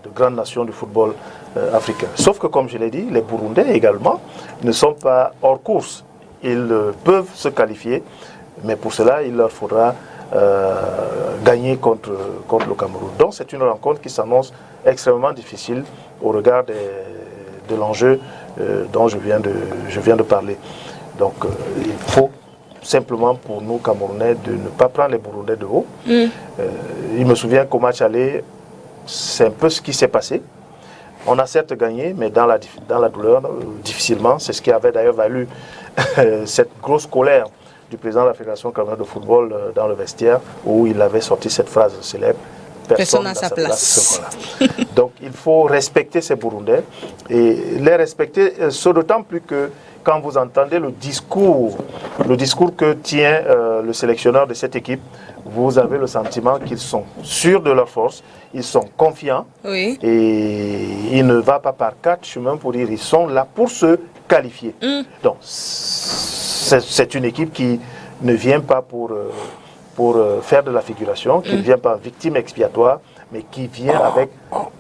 de grandes nations du football africain. Sauf que, comme je l'ai dit, les Burundais également ne sont pas hors course. Ils peuvent se qualifier, mais pour cela, il leur faudra gagner contre le Cameroun. Donc c'est une rencontre qui s'annonce extrêmement difficile au regard de l'enjeu dont je viens de parler. Donc il faut simplement pour nous Camerounais de ne pas prendre les Burundais de haut. Il me souvient qu'au match aller, c'est un peu ce qui s'est passé. On a certes gagné, mais dans la douleur, difficilement. C'est ce qui avait d'ailleurs valu cette grosse colère du président de la Fédération camerounaise de football dans le vestiaire, où il avait sorti cette phrase célèbre: personne à sa place. Voilà. Donc il faut respecter ces Burundais, et les respecter, ce d'autant plus que quand vous entendez le discours que tient le sélectionneur de cette équipe, vous avez le sentiment qu'ils sont sûrs de leur force, ils sont confiants, et il ne va pas par 4 chemins pour dire ils sont là pour se qualifier. Donc c'est une équipe qui ne vient pas pour faire de la figuration, qui ne vient pas victime expiatoire, mais qui vient avec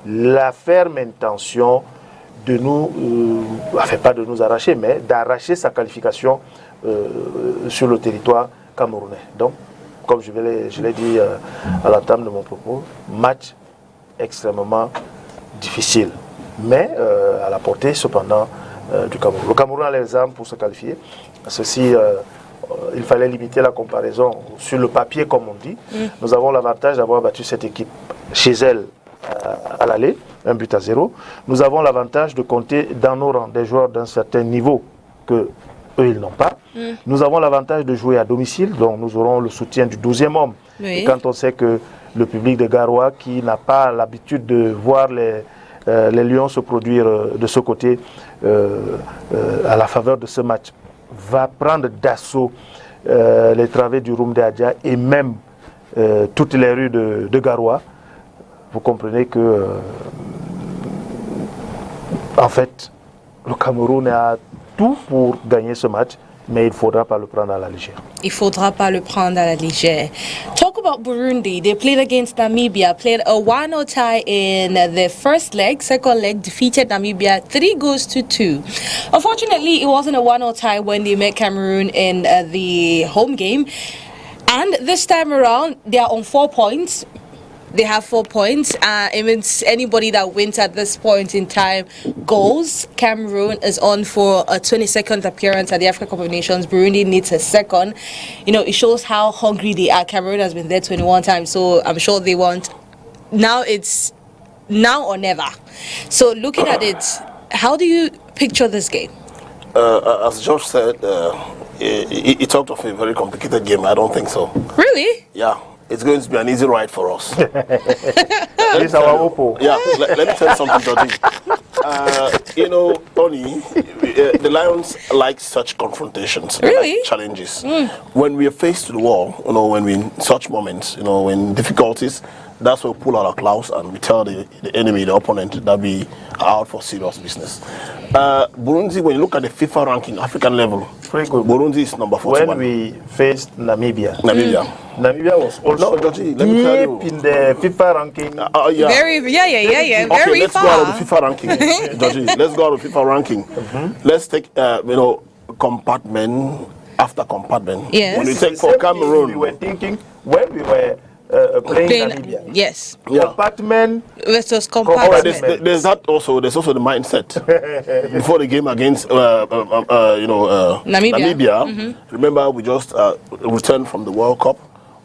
la ferme intention de nous, enfin pas de nous arracher, mais d'arracher sa qualification sur le territoire camerounais. Donc, comme je l'ai dit à l'entame de mon propos, match extrêmement difficile, mais à la portée cependant du Cameroun. Le Cameroun a les armes pour se qualifier. Ceci, il fallait limiter la comparaison sur le papier, comme on dit. Nous avons l'avantage d'avoir battu cette équipe chez elle à l'aller, 1-0. Nous avons l'avantage de compter dans nos rangs des joueurs d'un certain niveau que eux ils n'ont pas. Nous avons l'avantage de jouer à domicile, donc nous aurons le soutien du 12e homme. Et quand on sait que le public de Garoua, qui n'a pas l'habitude de voir les Lions se produire de ce côté à la faveur de ce match, va prendre d'assaut les travées du Roum de Adja et même toutes les rues de Garoua, vous comprenez que en fait le Cameroun a tout pour gagner ce match, mais il ne faudra pas le prendre à la légère. Il ne faudra pas le prendre à la légère. Talk about Burundi. They played against Namibia, played a 1-0 tie in the first leg. Second leg, defeated Namibia 3-2. Unfortunately, it wasn't a 1-0 tie when they met Cameroon in the home game. And this time around, they are on 4 points. They have 4 points. It means anybody that wins at this point in time goes. Cameroon is on for a 22nd appearance at the Africa Cup of Nations. Burundi needs a second. You know, it shows how hungry they are. Cameroon has been there 21 times, so I'm sure they want. Now it's now or never. So looking at it, how do you picture this game? As George said, he talked of a very complicated game. I don't think so. Really? Yeah. It's going to be an easy ride for us. It's our Oppo. Yeah, let me tell you something, Dodi. You know, Tony, the Lions like such confrontations, really? like challenges. When we are faced to the wall, you know, when we in such moments, you know, when difficulties, that's when we pull out our claws and we tell the enemy, the opponent, that we are out for serious business. Burundi, when you look at the FIFA ranking, African level, Burundi is number 41. When we faced Namibia. Namibia was also deep in the FIFA ranking. Yeah. Very, okay, very let's far. go out of the FIFA ranking. Georgie, let's go out of the FIFA ranking. Let's take, you know, compartment after compartment. Yes. When you take for Cameroon, we were thinking when we were playing Namibia. Yes. Compartment versus All compartment. right, there's that also. There's also the mindset before the game against Namibia. Remember, we just returned from the World Cup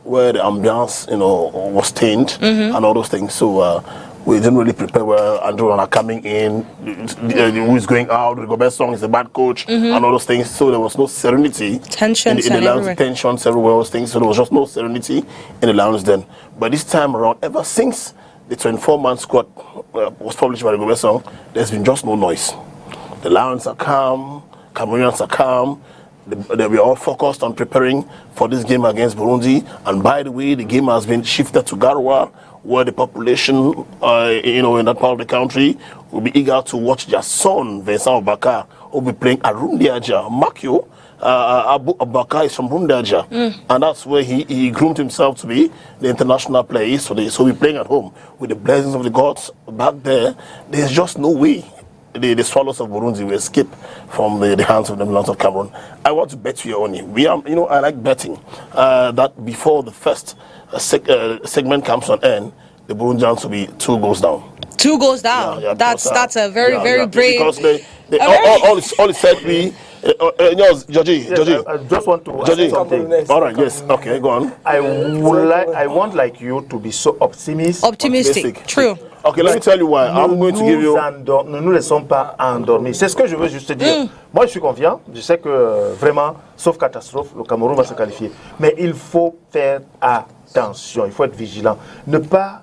where the ambiance, you know, was tainted and all those things. So we didn't really prepare well. Andrew Rana coming in, who is going out. The Gobert Song is a bad coach and all those things. So there was no serenity. Tensions in the everywhere. tensions everywhere. Those things. So there was just no serenity in the lounge then. But this time around, ever since the 24-man squad was published by the Gobert Song, there's been just no noise. The Lions are calm. Cameroonians are calm. They were all focused on preparing for this game against Burundi. And by the way, the game has been shifted to Garoua, where the population, you know, in that part of the country will be eager to watch their son, Vincent Obaka, who will be playing at Rundiaja. Mark you, Abu Abaka is from Rundiaja. And that's where he groomed himself to be the international player today. So we're playing at home with the blessings of the gods back there. There's just no way the Swallows of Burundi will escape from the hands of the Lions of Cameroon. I want to bet you, Oni. I like betting that before the first segment comes on end, the Burundians will be 2 goals down. 2 goals down. Yeah, that's a very brave. Because all it said we. Georgie. I just want to say something. All right, yes, okay, go on. I want like you to be so optimistic. True. Okay, let me tell you why. I'm going to give you. Ne nous laissons pas endormis. C'est ce que je veux juste dire. Moi, je suis confiant. Je sais que vraiment, sauf catastrophe, le Cameroun va se qualifier. Mais il faut faire attention. Il faut être vigilant. Ne pas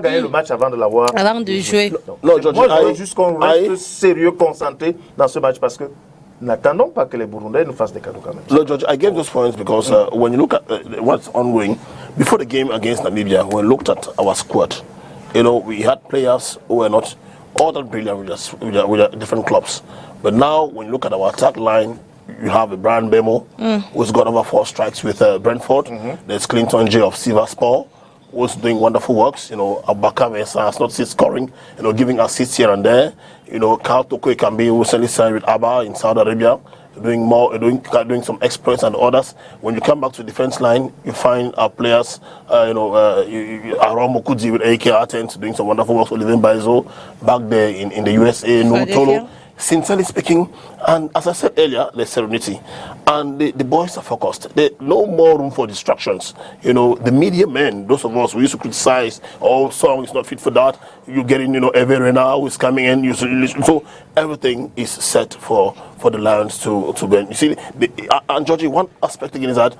gagner le match avant de l'avoir. Avant de jouer. Non, Georgie, moi, je veux juste qu'on reste sérieux, concentré dans ce match parce que n'attendons pas que les Burundais nous fassent des cadeaux quand même. No, George, I gave those points because when you look at what's ongoing, before the game against Namibia, when we looked at our squad, you know, we had players who were not all that brilliant with their different clubs. But now, when you look at our attack line, you have a Brian Bemo, who's got over 4 strikes with Brentford. There's Clinton J of Sivasspor, who's doing wonderful works. You know, Abaka Mensah has not seen scoring, you know, giving assists here and there. You know, Karl Toko Ekambi, who recently signed with Abba in Saudi Arabia, doing some exploits and others. When you come back to the defense line, you find our players, Aron Mokudzi with AK Athens doing some wonderful work. Olivier Baizo back there in the USA, Nutolo. Sincerely speaking, and as I said earlier, there's serenity, and the boys are focused. There's no more room for distractions. You know, the media men, those of us who used to criticize, song is not fit for that. You get in, you know, Everena who is coming in. So everything is set for the Lions to win. You see, and Georgie, one aspect again is that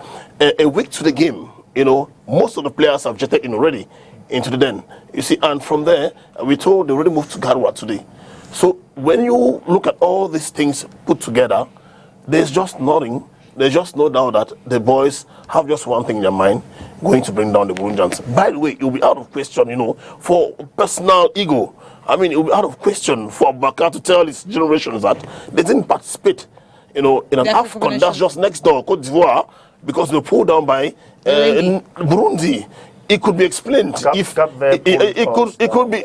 a week to the game, you know, most of the players have jetted in already into the den. You see, and from there, we told they already moved to Garoua today. So when you look at all these things put together, there's just nothing. There's just no doubt that the boys have just one thing in their mind, going to bring down the Burundians. By the way, it will be out of question, you know, for personal ego. I mean, it will be out of question for Abubakar to tell his generations that they didn't participate, you know, in an AFCON that's just next door, Côte d'Ivoire, because they were pulled down by Burundi. It could be explained it could be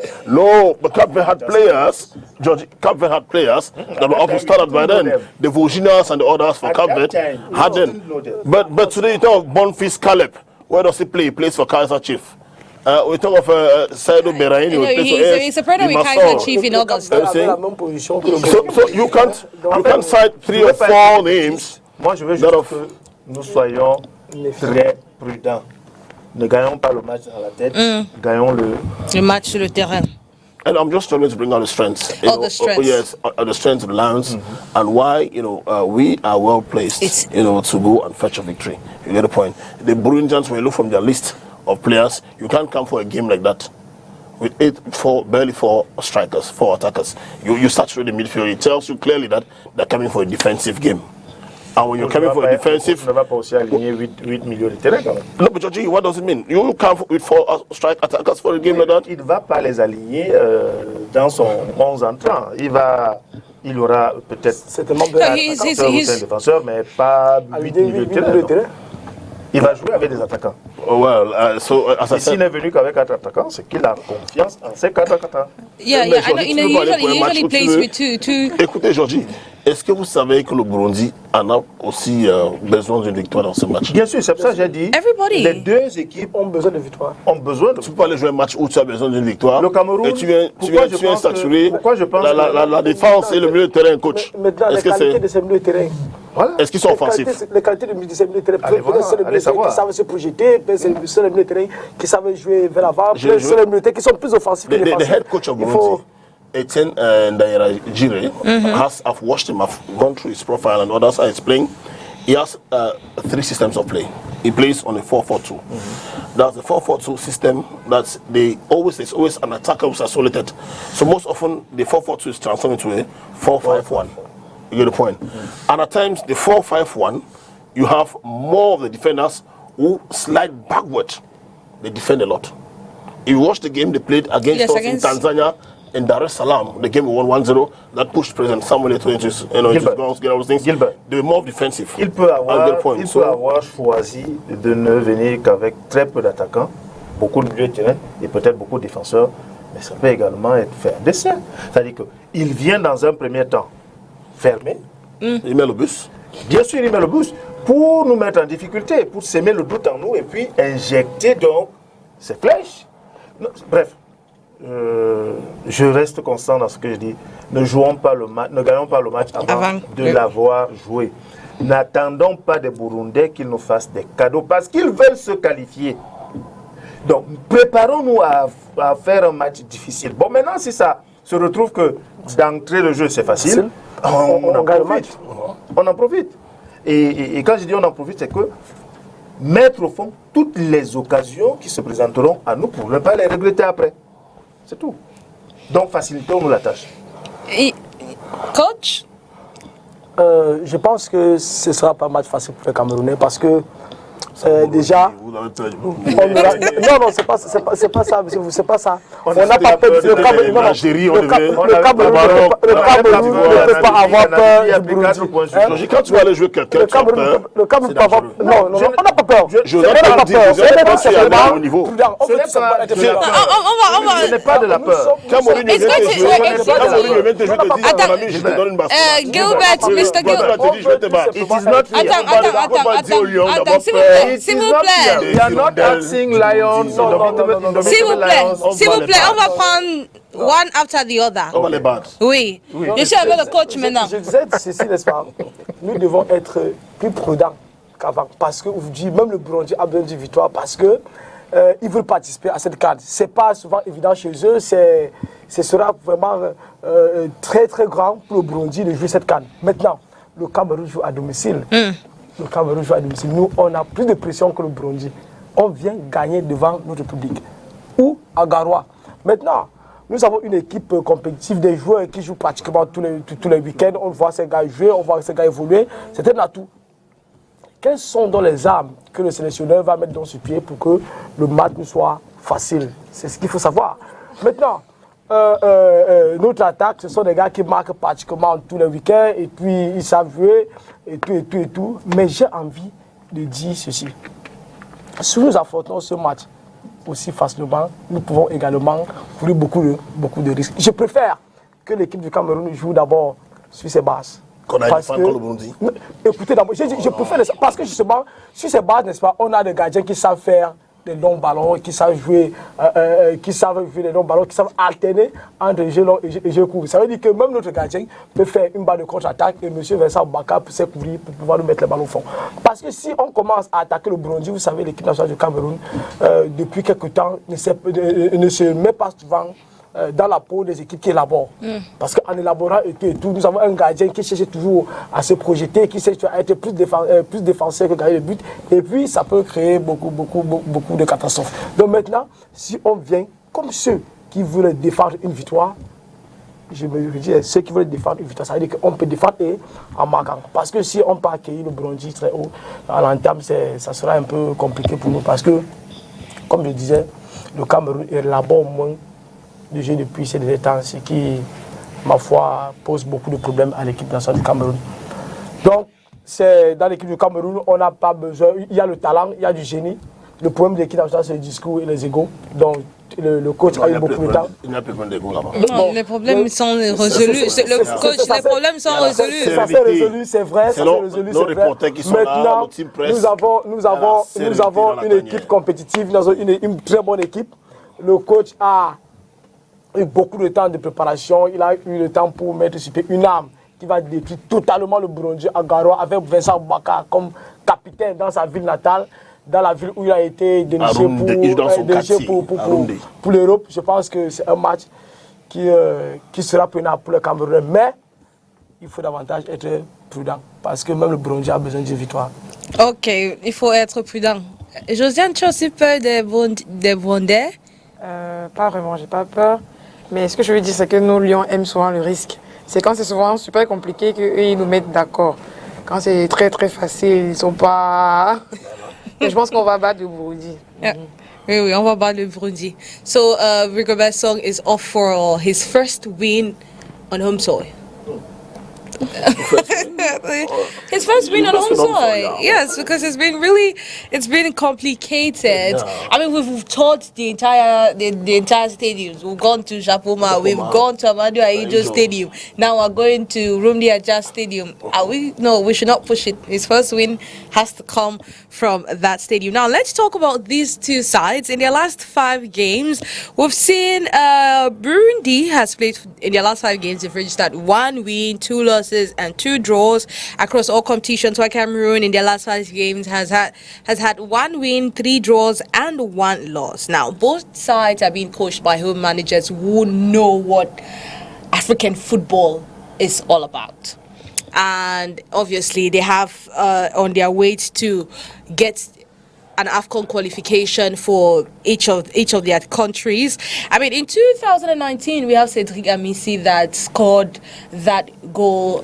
but Cape Verde had players, George. Cape Verde had players that were also started by then. The Vosginas and the others for Cape Verde had them. But today you talk of Bonfils Caleb. Where does he play? He plays for Kaiser Chiefs. We talk of Saido Beraini. He's a partner with Kaiser Chiefs in August. So you can't cite 3 or 4 names. Moi, je veux juste que nous soyons très prudents. Ne gagnons pas le match à la tête, gagnons le match sur le terrain. And I'm just trying to bring out the strengths. The strengths. Yes, the strengths of the Lions, and why, you know, we are well placed, you know, to go and fetch a victory. You get the point. The Burundians, when you look from their list of players, you can't come for a game like that with barely four strikers, four attackers. You saturate the midfield. It tells you clearly that they're coming for a defensive game. And when you're coming for a defensive... On ne va pas aussi aligner 8 milieux de terrain quand même. No, but Georgie, what does it mean? You come with four strike attackers for a game like that? Il ne va pas les aligner dans son 11 entrant. Il aura peut-être... Certainement un défenseur, mais pas 8 milieux de terrain. Il va jouer avec des attaquants. S'il n'est venu qu'avec 4 attaquants, c'est qu'il a confiance en ces 4 attaquants. Yeah, I know, he usually plays with two. Écoutez, Georgie, est-ce que vous savez que le Burundi en a aussi besoin d'une victoire dans ce match? Bien sûr, c'est pour ça que j'ai dit. Les deux équipes ont besoin de victoire. Tu peux pas aller jouer un match où tu as besoin d'une victoire. Le Cameroun, et tu viens saturer la défense et le milieu de terrain, coach. Maintenant, les qualités de ces milieux de terrain. Voilà. Est-ce qu'ils sont offensifs? Les qualités de ces milieux de terrain. Peut-être c'est les milieux de terrain qui savent se projeter, peut-être c'est les milieux de terrain qui savent jouer vers l'avant, peut-être c'est les milieux de terrain qui sont plus offensifs que défensifs. The head coach of Burundi, Etienne Ndaira Jire, I've watched him, I've gone through his profile and others are playing. He has 3 systems of play. He plays on a 4-4-2. That's the 4-4-2 system. There's always an attacker who's isolated. So most often the 4-4-2 is transformed into a 4-5-1. You get the point? And at times the 4-5-1, you have more of the defenders who slide backward. They defend a lot. If you watch the game they played against us in Tanzania, in Dar es Salaam, the game we won 1-0, that pushed President Samuel Eto'o into his guns, get all those things. Gilbert, they were more offensive. Il peut avoir choisi de ne venir qu'avec très peu d'attaquants, beaucoup de milieux de terrain et peut-être beaucoup de défenseurs, mais ça peut également être fait un dessin. C'est-à-dire qu'il vient dans un premier temps fermé. Il met le bus. Bien sûr, il met le bus pour nous mettre en difficulté, pour semer le doute en nous et puis injecter donc ces flèches. Bref. Je reste constant dans ce que je dis. Ne gagnons pas le match avant de l'avoir joué. N'attendons pas des Burundais qu'ils nous fassent des cadeaux parce qu'ils veulent se qualifier. Donc, préparons-nous à faire un match difficile. Bon, maintenant, si ça se retrouve que d'entrer le jeu, c'est facile, on en profite. On en profite. Et quand je dis on en profite, c'est que mettre au fond toutes les occasions qui se présenteront à nous pour ne pas les regretter après. C'est tout. Donc, facilitons-nous la tâche. Et, coach, je pense que ce sera pas un match facile pour les Camerounais parce que déjà, non, c'est pas ça, c'est pas ça. On n'a pas peur le Cameroun ne peut pas avoir peur du Burundi. Quand tu vas aller jouer quelqu'un, le Cameroun ne peut pas avoir. Non, on n'a pas peur. Je n'ai pas dit, au niveau. Je n'ai pas de la peur. Cameroun vient te jouer, te je te donne une base. Gilbert, Mr. Gilbert. Attends, s'il vous plaît. We are not asking Lions. S'il vous plaît, on va prendre one after the other. On va les battre. Oui. Je suis avec le coach maintenant. Je disais ceci, n'est-ce pas? Nous devons être plus prudents qu'avant. Parce que aujourd'hui, même le Burundi a besoin d'une victoire parce que ils veulent participer à cette CAN. Ce n'est pas souvent évident chez eux. Ce sera vraiment très très grand pour le Burundi de jouer cette CAN. Maintenant, le Cameroun joue à domicile. Le Cameroun joue à domicile. Nous, on a plus de pression que le Burundi. On vient gagner devant notre public. Ou à Garoua. Maintenant, nous avons une équipe compétitive, des joueurs qui jouent pratiquement tous les week-ends. On voit ces gars jouer, on voit ces gars évoluer. C'est un atout. Quelles sont donc les armes que le sélectionneur va mettre dans ce pied pour que le match nous soit facile? C'est ce qu'il faut savoir. Maintenant, notre attaque, ce sont des gars qui marquent pratiquement tous les week-ends et puis ils savent jouer et tout. Mais j'ai envie de dire ceci. Si nous affrontons ce match aussi facilement, nous pouvons également courir beaucoup de risques. Je préfère que l'équipe du Cameroun joue d'abord sur ses bases. Qu'on a défendu contre le Burundi. Écoutez d'abord, je préfère parce que justement, sur ces bases, n'est-ce pas, on a des gardiens qui savent faire des longs ballons, qui savent jouer des longs ballons, qui savent alterner entre jeu long et jeu court. Ça veut dire que même notre gardien peut faire une balle de contre-attaque et M. Vincent Baka peut se couvrir pour pouvoir nous mettre les ballons au fond. Parce que si on commence à attaquer le Burundi, vous savez, l'équipe nationale du Cameroun, depuis quelques temps, ne se met pas souvent dans la peau des équipes qui élaborent. Parce qu'en élaborant et tout, nous avons un gardien qui cherche toujours à se projeter, qui cherche à être plus défenseur que gagner le but. Et puis, ça peut créer beaucoup de catastrophes. Donc maintenant, si on vient comme ceux qui veulent défendre une victoire, je me dis, ceux qui veulent défendre une victoire, ça veut dire qu'on peut défendre et en marquant. Parce que si on peut accueillir le Burundi très haut, à l'entame, ça sera un peu compliqué pour nous. Parce que, comme je disais, le Cameroun est là-bas au moins de jeu depuis ces derniers temps, ce qui, ma foi, pose beaucoup de problèmes à l'équipe nationale du Cameroun. Donc, dans l'équipe du Cameroun, on n'a pas besoin, il y a le talent, il y a du génie. Le problème de l'équipe nationale, c'est le discours et les égos. Donc, le coach a eu beaucoup de temps. Il n'y a plus d'ego là-bas. Non, les problèmes sont résolus. Le coach, les problèmes sont résolus. Ça s'est résolu, c'est vrai. C'est nos reporters qui sont là, le team presse. Nous avons une équipe compétitive, une très bonne équipe. Le coach a eu beaucoup de temps de préparation. Il a eu le temps pour mettre sur pied une arme qui va détruire totalement le Burundi à Garoua avec Vincent Boubacar comme capitaine dans sa ville natale, dans la ville où il a été déniché pour l'Europe. Je pense que c'est un match qui sera prenant pour le Cameroun. Mais il faut davantage être prudent parce que même le Burundi a besoin d'une victoire. Ok, il faut être prudent. Josiane, tu as aussi peur des Burundais? Pas vraiment, j'ai pas peur. Mais ce que je veux dire, c'est que nos lions aiment souvent le risque. C'est quand c'est souvent super compliqué qu'eux, ils nous mettent d'accord. Quand c'est très très facile, ils sont pas... Mais je pense qu'on va battre le Burundi. Yeah. Oui, on va battre le Burundi. So, Rigobert Song is off for his first win on home soil. His first win on home soil. Yes, because it's been complicated. Yeah. I mean, we've toured the entire stadiums. We've gone to Japoma, we've gone to Amadou Ahidjo Stadium. Now we're going to Rumdi Adja Stadium. No, we should not push it. His first win has to come from that stadium. Now let's talk about these two sides. In their last 5 games, we've seen Burundi has played in their last 5 games. They've registered 1 win, 2 losses, and 2 draws across all competitions. While Cameroon in their last 5 games has had 1 win, 3 draws, and 1 loss. Now both sides are being coached by home managers who know what African football is all about. And obviously they have on their way to get an AFCON qualification for each of their countries. I mean, in 2019, we have Cedric Amisi that scored that goal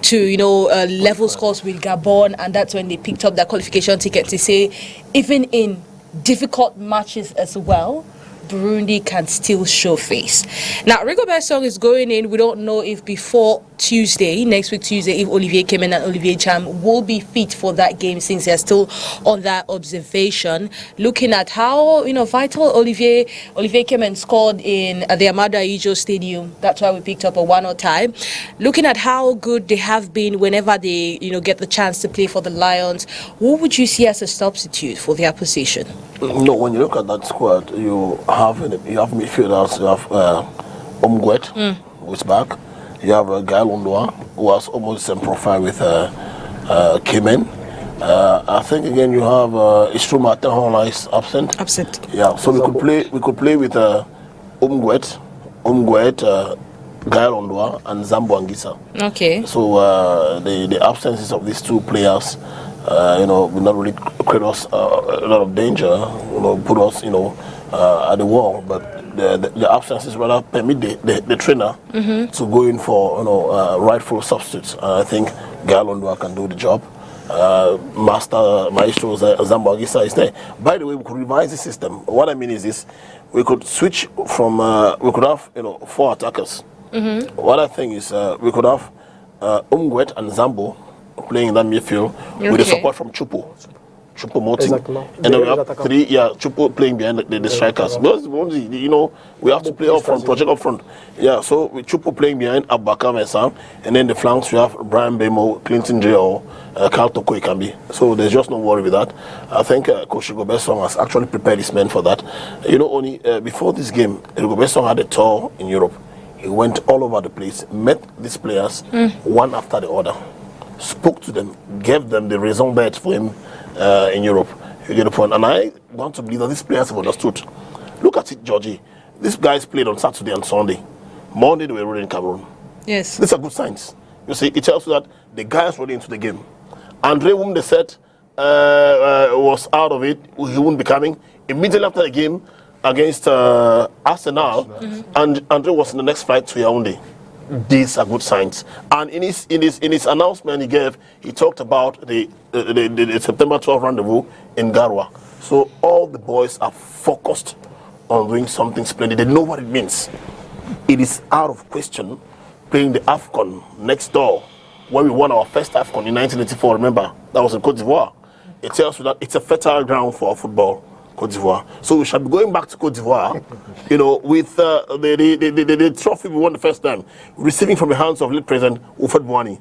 to, level scores with Gabon, and that's when they picked up their qualification ticket to say, even in difficult matches as well, Burundi can still show face. Now, Rigobert Song is going in. We don't know if before next week Tuesday, if Olivier Kemen and Olivier Cham will be fit for that game, since they're still on that observation. Looking at how vital Olivier Kemen scored in the Amadou Ahidjo Stadium. That's why we picked up a 1-0 tie. Looking at how good they have been whenever they get the chance to play for the Lions, who would you see as a substitute for their position? No, when you look at that squad, you have midfielders. You have Omgwet, who's back. You have Gaël Ondoa, who has almost the same profile with Kemen. I think again you have Istru Martin Horner is absent. Yeah, so we could play with Omgwet, Gaël Ondoa, and Zambo Anguissa. Okay. So the absences of these 2 players, will not really create us a lot of danger, put us, at the wall. But the absences rather permit the trainer to go in for, rightful substitutes. And I think Gaël Ondoa can do the job. Maestro Zambo Anguissa is there. By the way, we could revise the system. What I mean is this: we could switch from, we could have, 4 attackers. What I think is we could have Umgwet and Zambo playing in that midfield with the support from Chupo Moting. And then we have 3, Chupo playing behind the strikers. Because, we have to play up front, project up front. Yeah, so with Chupo playing behind Abubakar Mensah, and then the flanks we have Brian Bemo, Clinton J. or Carl Toko Ikambi. So there's just no worry with that. I think Coach Rigobert Song has actually prepared his men for that. Only before this game, Rigobert Song had a tour in Europe. He went all over the place, met these players one after the other, spoke to them, gave them the raison d'être for him in Europe. You get the point. And I want to believe that these players have understood. Look at it, Georgie. These guys played on Saturday and Sunday. Monday they were already in Cameroon. Yes. These are good signs. You see, it tells you that the guys were into the game. Andre, whom they said was out of it, he wouldn't be coming. Immediately after the game, against Arsenal, and Andre was in the next flight to Yaoundé. These are good signs. And in his announcement he gave, he talked about the September 12th rendezvous in Garoua. So all the boys are focused on doing something splendid. They know what it means. It is out of question playing the AFCON next door, where we won our first AFCON in 1984. Remember, that was in Côte d'Ivoire. It tells you that it's a fertile ground for football, Côte d'Ivoire. So we shall be going back to Côte d'Ivoire, you know, with the trophy we won the first time, receiving from the hands of late President Ufed Bouani,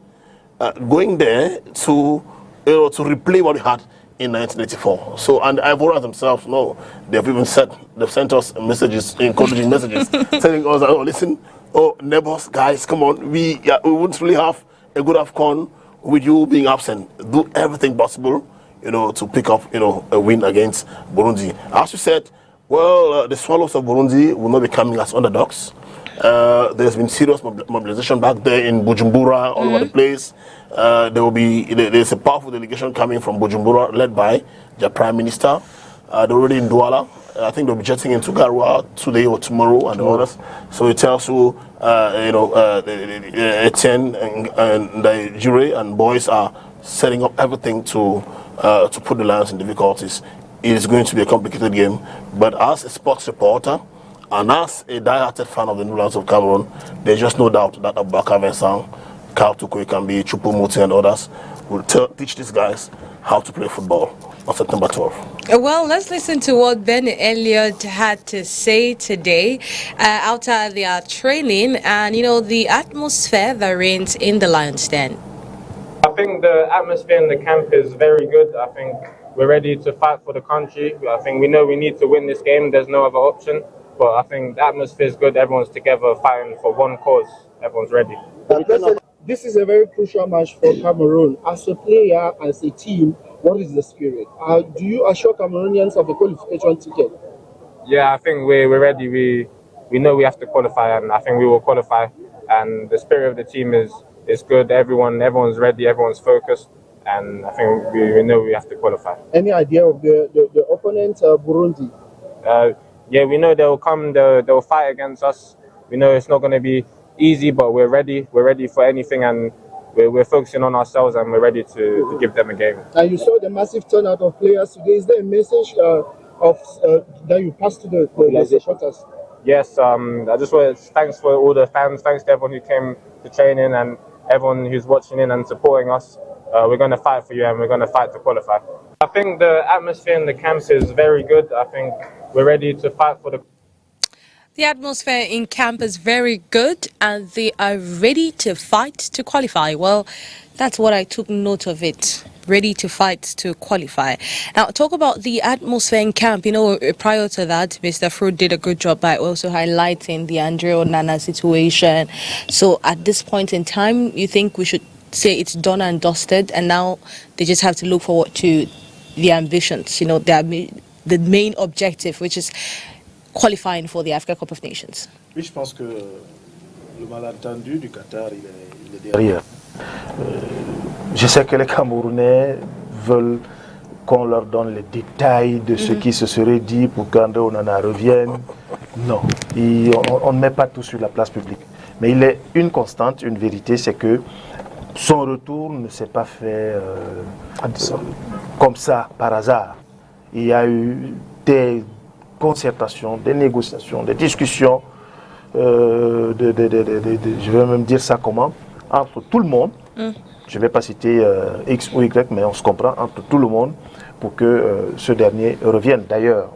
going there to replay what we had in 1984. So, and Ivorians themselves know, they've sent us messages, encouraging messages, telling us, oh, listen, oh, neighbors, guys, come on, we wouldn't really have a good AFCON with you being absent. Do everything possible, you know, to pick up, you know, a win against Burundi. As you said, well, the Swallows of Burundi will not be coming as underdogs. There's been serious mobilization back there in Bujumbura, all over the place. There's a powerful delegation coming from Bujumbura, led by the Prime Minister. They're already in Douala. I think they'll be jetting into Garoua today or tomorrow and others. So it tells you, Etienne and the jury and boys are setting up everything to put the Lions in difficulties. It is going to be a complicated game. But as a sports reporter and as a die-hearted fan of the New Lions of Cameroon, there's just no doubt that Abubakar Vincent, Karl Tukwe Kambi, Chupu Muti and others will teach these guys how to play football on September 12th. Well, let's listen to what Ben Elliott had to say today after their training and, you know, the atmosphere that reigns in the Lions Den. I think the atmosphere in the camp is very good. I think we're ready to fight for the country. I think we know we need to win this game. There's no other option. But I think the atmosphere is good. Everyone's together fighting for one cause. Everyone's ready. This is a very crucial match for Cameroon. As a player, as a team, what is the spirit? Do you assure Cameroonians of a qualification ticket? Yeah, I think we're ready. We know we have to qualify, and I think we will qualify. And the spirit of the team is good. Everyone's ready. Everyone's focused, and I think we know we have to qualify. Any idea of the opponent, Burundi? Yeah, we know they'll come. They'll fight against us. We know it's not going to be easy, but we're ready. We're ready for anything, and we're focusing on ourselves, and we're ready to give them a game. And you saw the massive turnout of players today. Is there a message that you pass to the supporters? Yes, I just want to thanks for all the fans. Thanks to everyone who came to training and everyone who's watching in and supporting us. We're going to fight for you, and we're going to fight to qualify. I think the atmosphere in the camps is very good. I think we're ready to fight for the... The atmosphere in camp is very good and they are ready to fight to qualify. Well, that's what I took note of it. Ready to fight to qualify. Now, talk about the atmosphere in camp. You know, prior to that, Mr. Fruit did a good job by also highlighting the Andre Onana situation. So at this point in time, you think we should say it's done and dusted and now they just have to look forward to the ambitions, you know, the main objective, which is qualifying for the Africa Cup of Nations. Oui, je pense que le malentendu du Qatar, il est derrière. Je sais que les Camerounais veulent qu'on leur donne les détails de ce qui se serait dit pour qu'André Onana revienne. Non, on ne met pas tout sur la place publique. Mais il est une constante, une vérité, c'est que son retour ne s'est pas fait comme ça, par hasard. Il y a eu des concertations, des négociations, des discussions, je vais même dire ça comment, entre tout le monde. Je ne vais pas citer X ou Y, mais on se comprend entre tout le monde pour que ce dernier revienne. D'ailleurs,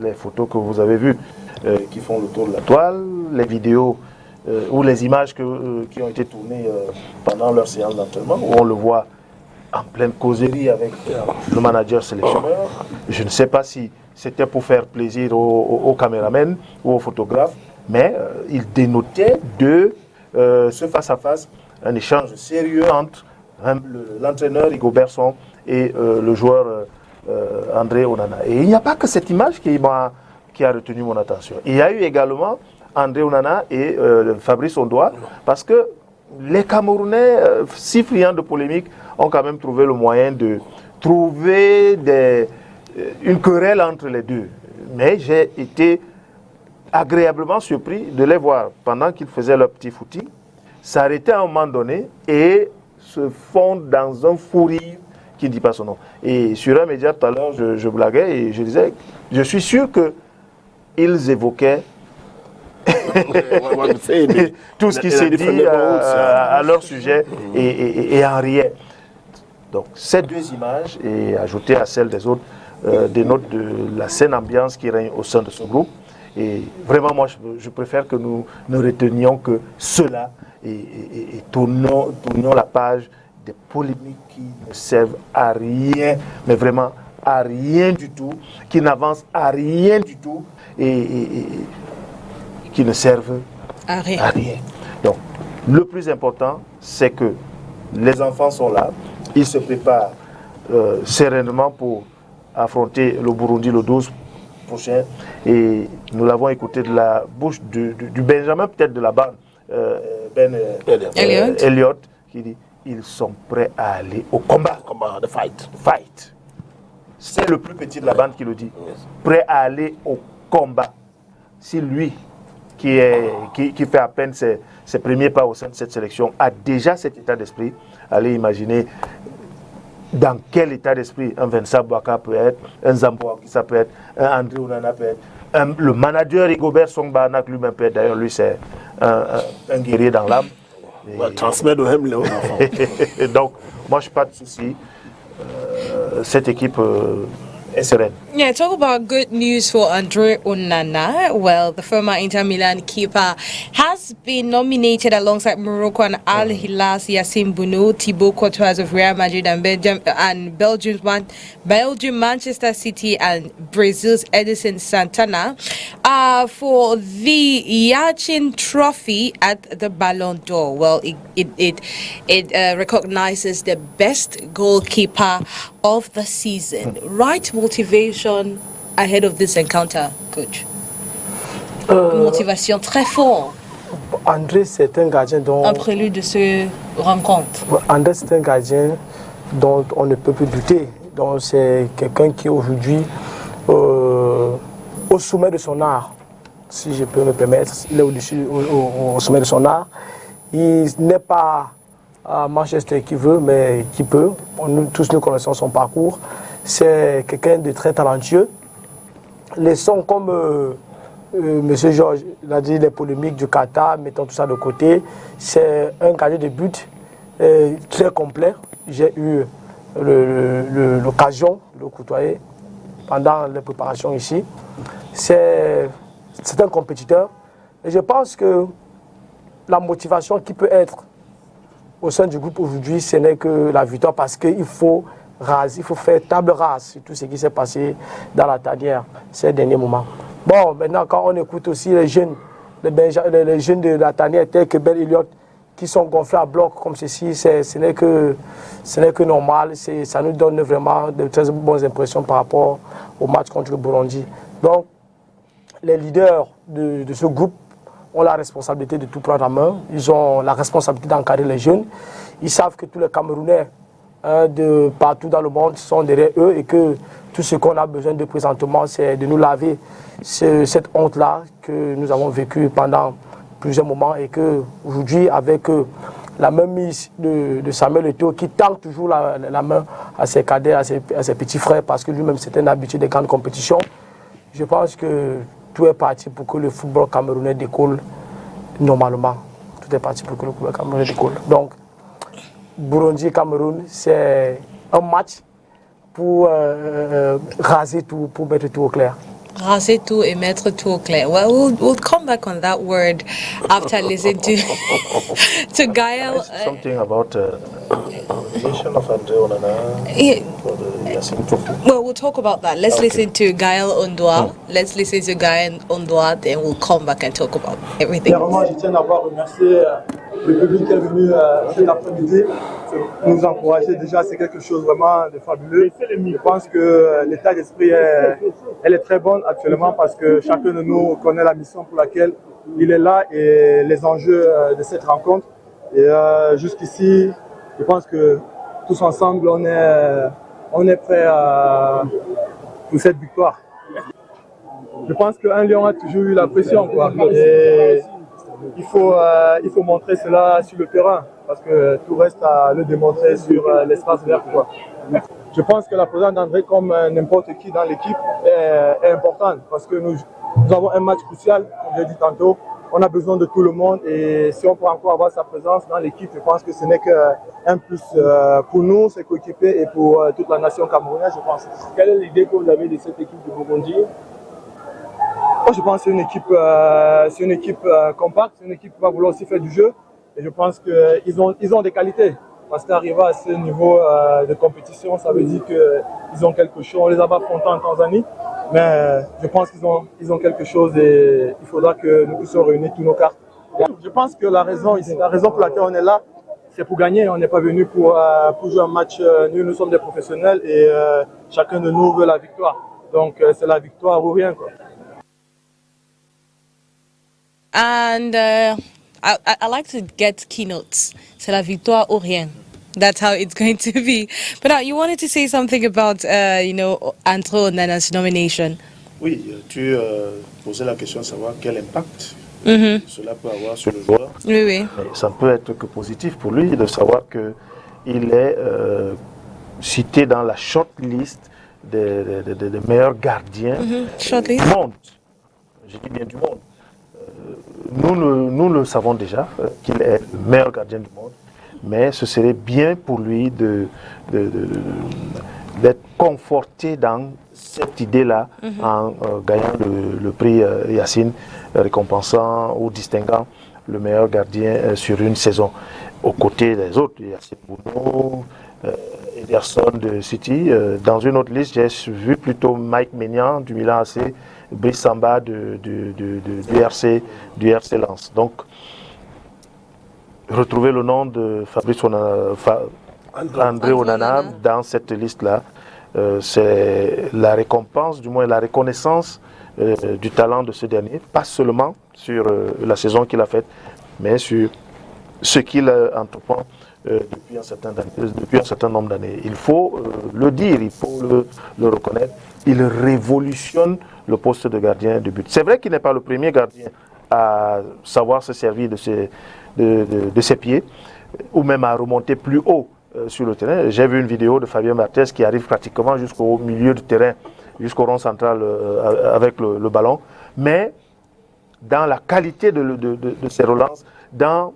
les photos que vous avez vues qui font le tour de la toile, les vidéos ou les images qui ont été tournées pendant leur séance d'entraînement, où on le voit en pleine causerie avec le manager sélectionneur. Je ne sais pas si c'était pour faire plaisir aux caméramans ou aux photographes, mais il dénotait de ce face-à-face un échange sérieux entre l'entraîneur Hugo Berson et le joueur André Onana. Et il n'y a pas que cette image qui a retenu mon attention. Il y a eu également André Onana et Fabrice Ondoa, parce que les Camerounais, si friands de polémique, ont quand même trouvé le moyen de trouver une querelle entre les deux. mais j'ai été agréablement surpris de les voir pendant qu'ils faisaient leur petit footing, s'arrêter à un moment donné et se fondre dans un fou rire qui ne dit pas son nom. Et sur un média tout à l'heure, je blaguais et je disais, je suis sûr qu'ils évoquaient tout ce qui s'est dit à leur sujet et en riait. Donc ces deux images, et ajoutées à celles des autres, dénotent de la saine ambiance qui règne au sein de ce groupe. Et vraiment, moi, je préfère que nous ne retenions que cela et tournions la page des polémiques qui ne servent à rien, mais vraiment à rien du tout, qui n'avancent à rien du tout et qui ne servent à rien. Donc, le plus important, c'est que les enfants sont là, ils se préparent sereinement pour affronter le Burundi le 12 prochain. Et nous l'avons écouté de la bouche du Benjamin, peut-être de la bande, Elliot, qui dit ils sont prêts à aller au combat. The fight. Fight. C'est le plus petit de la bande qui le dit. Prêt à aller au combat. Si lui, qui fait à peine ses premiers pas au sein de cette sélection, a déjà cet état d'esprit, allez imaginer dans quel état d'esprit un Vincent Boaka peut être, un Zambo ça peut être, un André Onana peut être, le manager Rigobert Songbanak lui-même peut être. D'ailleurs, lui, c'est un guerrier dans l'âme. Transmettre aux les enfants. Donc, moi, je n'ai pas de souci. Cette équipe est sereine. Yeah, talk about good news for Andre Onana. Well, the former Inter Milan keeper has been nominated alongside Morocco and Al Hilal, Yassine Bounou, Thibaut Courtois of Real Madrid and Belgium, Manchester City and Brazil's Edison Santana for the Yachin Trophy at the Ballon d'Or. Well, it recognizes the best goalkeeper of the season. Right motivation ahead of this encounter, coach? Une motivation très forte. André, c'est un gardien dont... Un prélude de ce rencontre. André, c'est un gardien dont on ne peut plus douter. Donc, c'est quelqu'un qui aujourd'hui, au sommet de son art, si je peux me permettre, il est au sommet de son art. Il n'est pas à Manchester qui veut, mais qui peut. Tous nous connaissons son parcours. C'est quelqu'un de très talentueux. Les sons comme M. Georges l'a dit, les polémiques du Qatar, mettons tout ça de côté. C'est un gardien de but très complet. J'ai eu l'occasion de le côtoyer pendant les préparations ici. C'est un compétiteur. Et je pense que la motivation qui peut être au sein du groupe aujourd'hui, ce n'est que la victoire, parce qu'il faut faire table rase sur tout ce qui s'est passé dans la tanière ces derniers moments. Bon, maintenant, quand on écoute aussi les jeunes de la tanière tels que Ben Elliott, qui sont gonflés à bloc comme ceci, ce n'est que normal. Ça nous donne vraiment de très bonnes impressions par rapport au match contre le Burundi. Donc, les leaders de ce groupe ont la responsabilité de tout prendre en main. Ils ont la responsabilité d'encadrer les jeunes. Ils savent que tous les Camerounais de partout dans le monde sont derrière eux et que tout ce qu'on a besoin de présentement, c'est de nous laver cette honte-là que nous avons vécue pendant plusieurs moments, et qu'aujourd'hui, avec la même mise de Samuel Eto'o, qui tend toujours la main à ses cadets, à ses petits frères, parce que lui-même c'est un habitué des grandes compétitions, je pense que tout est parti pour que le football camerounais décolle normalement. Tout est parti pour que le football camerounais décolle. Donc, Burundi-Cameroun, c'est un match pour raser tout, pour mettre tout au clair. Raser tout et mettre tout au clair. Well, we'll come back on that word after listening to Gaël. Something about the nation of Andre Onana for the Yassine Trophy. Well, we'll talk about that. Let's listen to Gaël Ondoa. Let's listen to Gaël Ondoa, then we'll come back and talk about everything. Vraiment, je tiens d'abord à remercier le public qui est venu cet après-midi. Nous encourager déjà, c'est quelque chose vraiment de fabuleux. Je pense que l'état d'esprit elle est très bonne actuellement, parce que chacun de nous connaît la mission pour laquelle il est là et les enjeux de cette rencontre. Et jusqu'ici, je pense que tous ensemble, on est prêts pour cette victoire. je pense qu'un lion a toujours eu la pression, quoi. Et il faut montrer cela sur le terrain, parce que tout reste à le démontrer sur l'espace vert, quoi. Je pense que la présence d'André, comme n'importe qui dans l'équipe, est importante, parce que nous avons un match crucial, comme j'ai dit tantôt. On a besoin de tout le monde, et si on peut encore avoir sa présence dans l'équipe, je pense que ce n'est qu'un plus pour nous, ses coéquipiers, et pour toute la nation camerounaise, je pense. Quelle est l'idée que vous avez de cette équipe de Burundi? Je pense que c'est une équipe compacte, c'est une équipe qui va vouloir aussi faire du jeu, et je pense qu'ils ont des qualités. Parce qu'arriver à ce niveau de compétition, ça veut dire qu'ils ont quelque chose. On les a pas affrontés en Tanzanie, mais je pense qu'ils ont quelque chose, et il faudra que nous puissions réunir tous nos cartes. Je pense que la raison pour laquelle on est là, c'est pour gagner. On n'est pas venu pour jouer un match nul. Nous sommes des professionnels, et chacun de nous veut la victoire. Donc c'est la victoire ou rien, quoi. And I like to get keynotes. C'est la victoire ou rien. That's how it's going to be. But now you wanted to say something about, André Onana's nomination. Oui, tu posais la question de savoir quel impact cela peut avoir sur le joueur. Oui, oui. Mais ça ne peut être que positif pour lui de savoir qu'il est cité dans la shortlist des meilleurs gardiens du monde. Je dis bien du monde. Nous le savons déjà qu'il est le meilleur gardien du monde, mais ce serait bien pour lui d'être conforté dans cette idée-là en gagnant le prix Yacine, récompensant ou distinguant le meilleur gardien sur une saison. Aux côtés des autres, Yacine Bounou, Ederson de City. Dans une autre liste, j'ai vu plutôt Mike Maignan du Milan AC, Brice Samba du RC Lens. Donc, retrouver le nom de André Onana dans cette liste-là, c'est la récompense, du moins la reconnaissance du talent de ce dernier, pas seulement sur la saison qu'il a faite, mais sur ce qu'il entreprend depuis un certain nombre d'années. Il faut le dire, il faut le reconnaître. Il révolutionne le poste de gardien de but. C'est vrai qu'il n'est pas le premier gardien à savoir se servir de ses pieds, ou même à remonter plus haut sur le terrain. J'ai vu une vidéo de Fabien Barthez qui arrive pratiquement jusqu'au milieu du terrain, jusqu'au rond central avec le ballon. Mais dans la qualité de ses relances, dans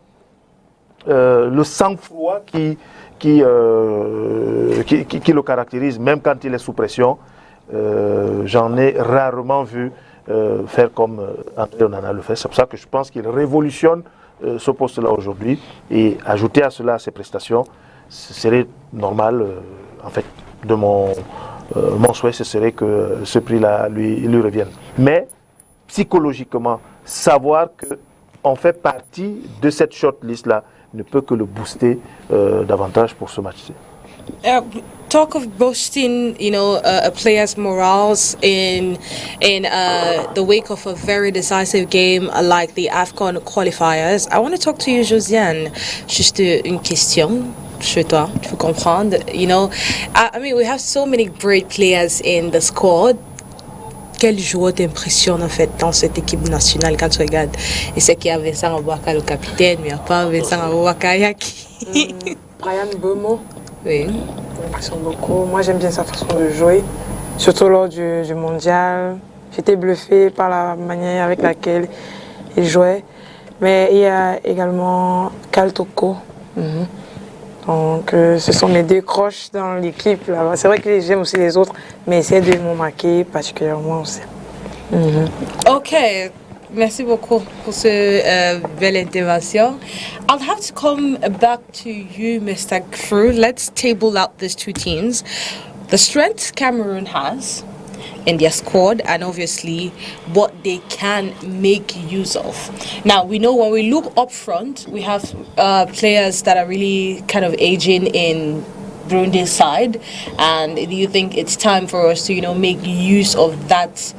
le sang-froid qui le caractérise, même quand il est sous pression, j'en ai rarement vu faire comme André Onana le fait. C'est pour ça que je pense qu'il révolutionne ce poste-là aujourd'hui, et ajouter à cela ses prestations, ce serait normal. En fait, de mon souhait, ce serait que ce prix-là lui revienne. Mais psychologiquement, savoir qu'on fait partie de cette shortlist-là ne peut que le booster davantage pour ce match-ci. Talk of boosting, a player's morals in the wake of a very decisive game like the AFCON qualifiers. I want to talk to you, Josiane. Juste une question chez toi, tu peux comprendre. I mean, we have so many great players in the squad. Quel joueur t'impressionne en fait dans cette équipe nationale quand tu regardes? Et c'est qu'il y a Vincent Abouaka, le capitaine, mais il n'y a pas Vincent Abouaka Yaki. Brian Bemo. Oui. Ça m'impressionne beaucoup. Moi, j'aime bien sa façon de jouer, surtout lors du mondial. J'étais bluffée par la manière avec laquelle il jouait. Mais il y a également Kaltoko. Donc, ce sont mes deux croches dans l'équipe. C'est vrai que j'aime aussi les autres, mais ces deux m'ont marqué particulièrement aussi. Ok, merci beaucoup pour cette belle intervention. I'll have to come back to you, Mr. Crew. Let's table out these two teams. The strength Cameroon has in their squad, and obviously what they can make use of. Now, we know when we look up front, we have players that are really kind of aging in Burundi's side, and do you think it's time for us to, make use of that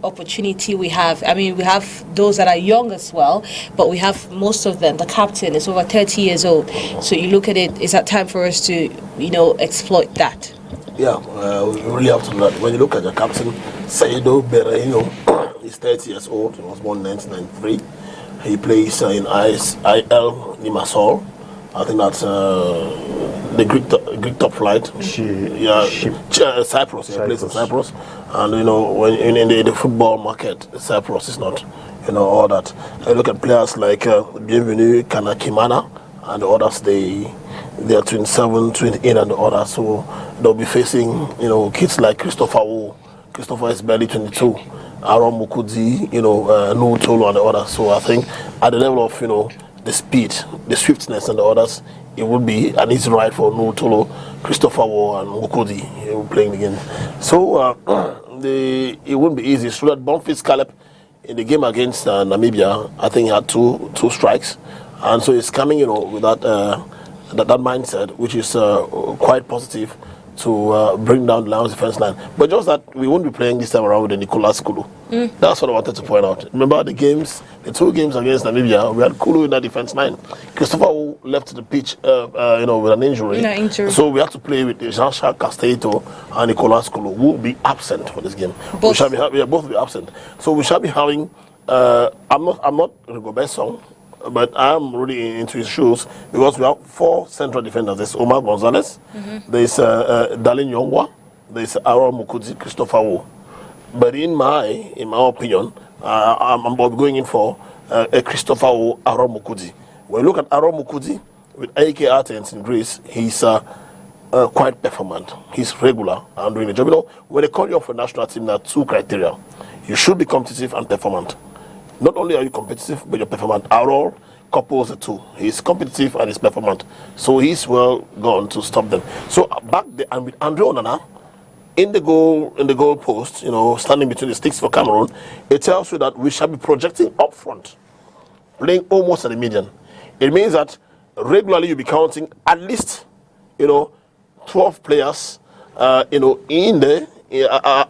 opportunity we have? I mean, we have those that are young as well, but we have most of them. The captain is over 30 years old. So you look at it, is that time for us to, exploit that? Yeah, we really have to learn. When you look at the captain, Saido Berreino, he's 30 years old. He was born in 1993. He plays in IL Limassol. I think that's the Greek top flight. Cyprus. He plays in Cyprus. And you know, when in the football market, Cyprus is not, you know, all that. I look at players like Bienvenu Kanakimana and the others. They are 27, 28, and the others. So they'll be facing, you know, kids like Christopher Wu. Christopher is barely 22. Aaron Mukudi, you know, Nu Tolo and the others. So I think at the level of, you know, the speed, the swiftness and the others, it would be an easy ride for Nu Tolo, Christopher Wu and Mukudi playing the game. So it wouldn't be easy. So that Bonfils Caleb in the game against Namibia, I think he had two strikes. And so he's coming, you know, with that mindset, which is quite positive to bring down the Lions defense line. But just that we won't be playing this time around with the Nicolas Kulu. That's what I wanted to point out. Remember the two games against Namibia, we had Kulu in that defense line. Christopher Wu left the pitch, you know, with an injury. So we had to play with Jean-Charles Castelletto and Nicolas Kulu, who will be absent for this game. We shall be both will be absent. So we shall be having. I'm not Rigobert Song, but I'm really into his shoes because we have 4 central defenders. There's Omar Gonzalez, there's Dalin Yongwa, there's Aaron Mukudi, Christopher Wu. But in my opinion, I'm going in for a Christopher Wu, Aaron Mukudi. When you look at Aaron Mukudi with AK Athens in Greece, he's quite performant. He's regular and doing the job. You know, when they call you up for national team, there are 2 criteria. You should be competitive and performant. Not only are you competitive, but you're performant. Aaron couples the 2. He's competitive and he's performant. So he's well gone to stop them. So back there, and with Andre Onana in the goal post, you know, standing between the sticks for Cameroon, it tells you that we shall be projecting up front, playing almost at the median. It means that regularly you'll be counting at least, you know, 12 players, you know, in the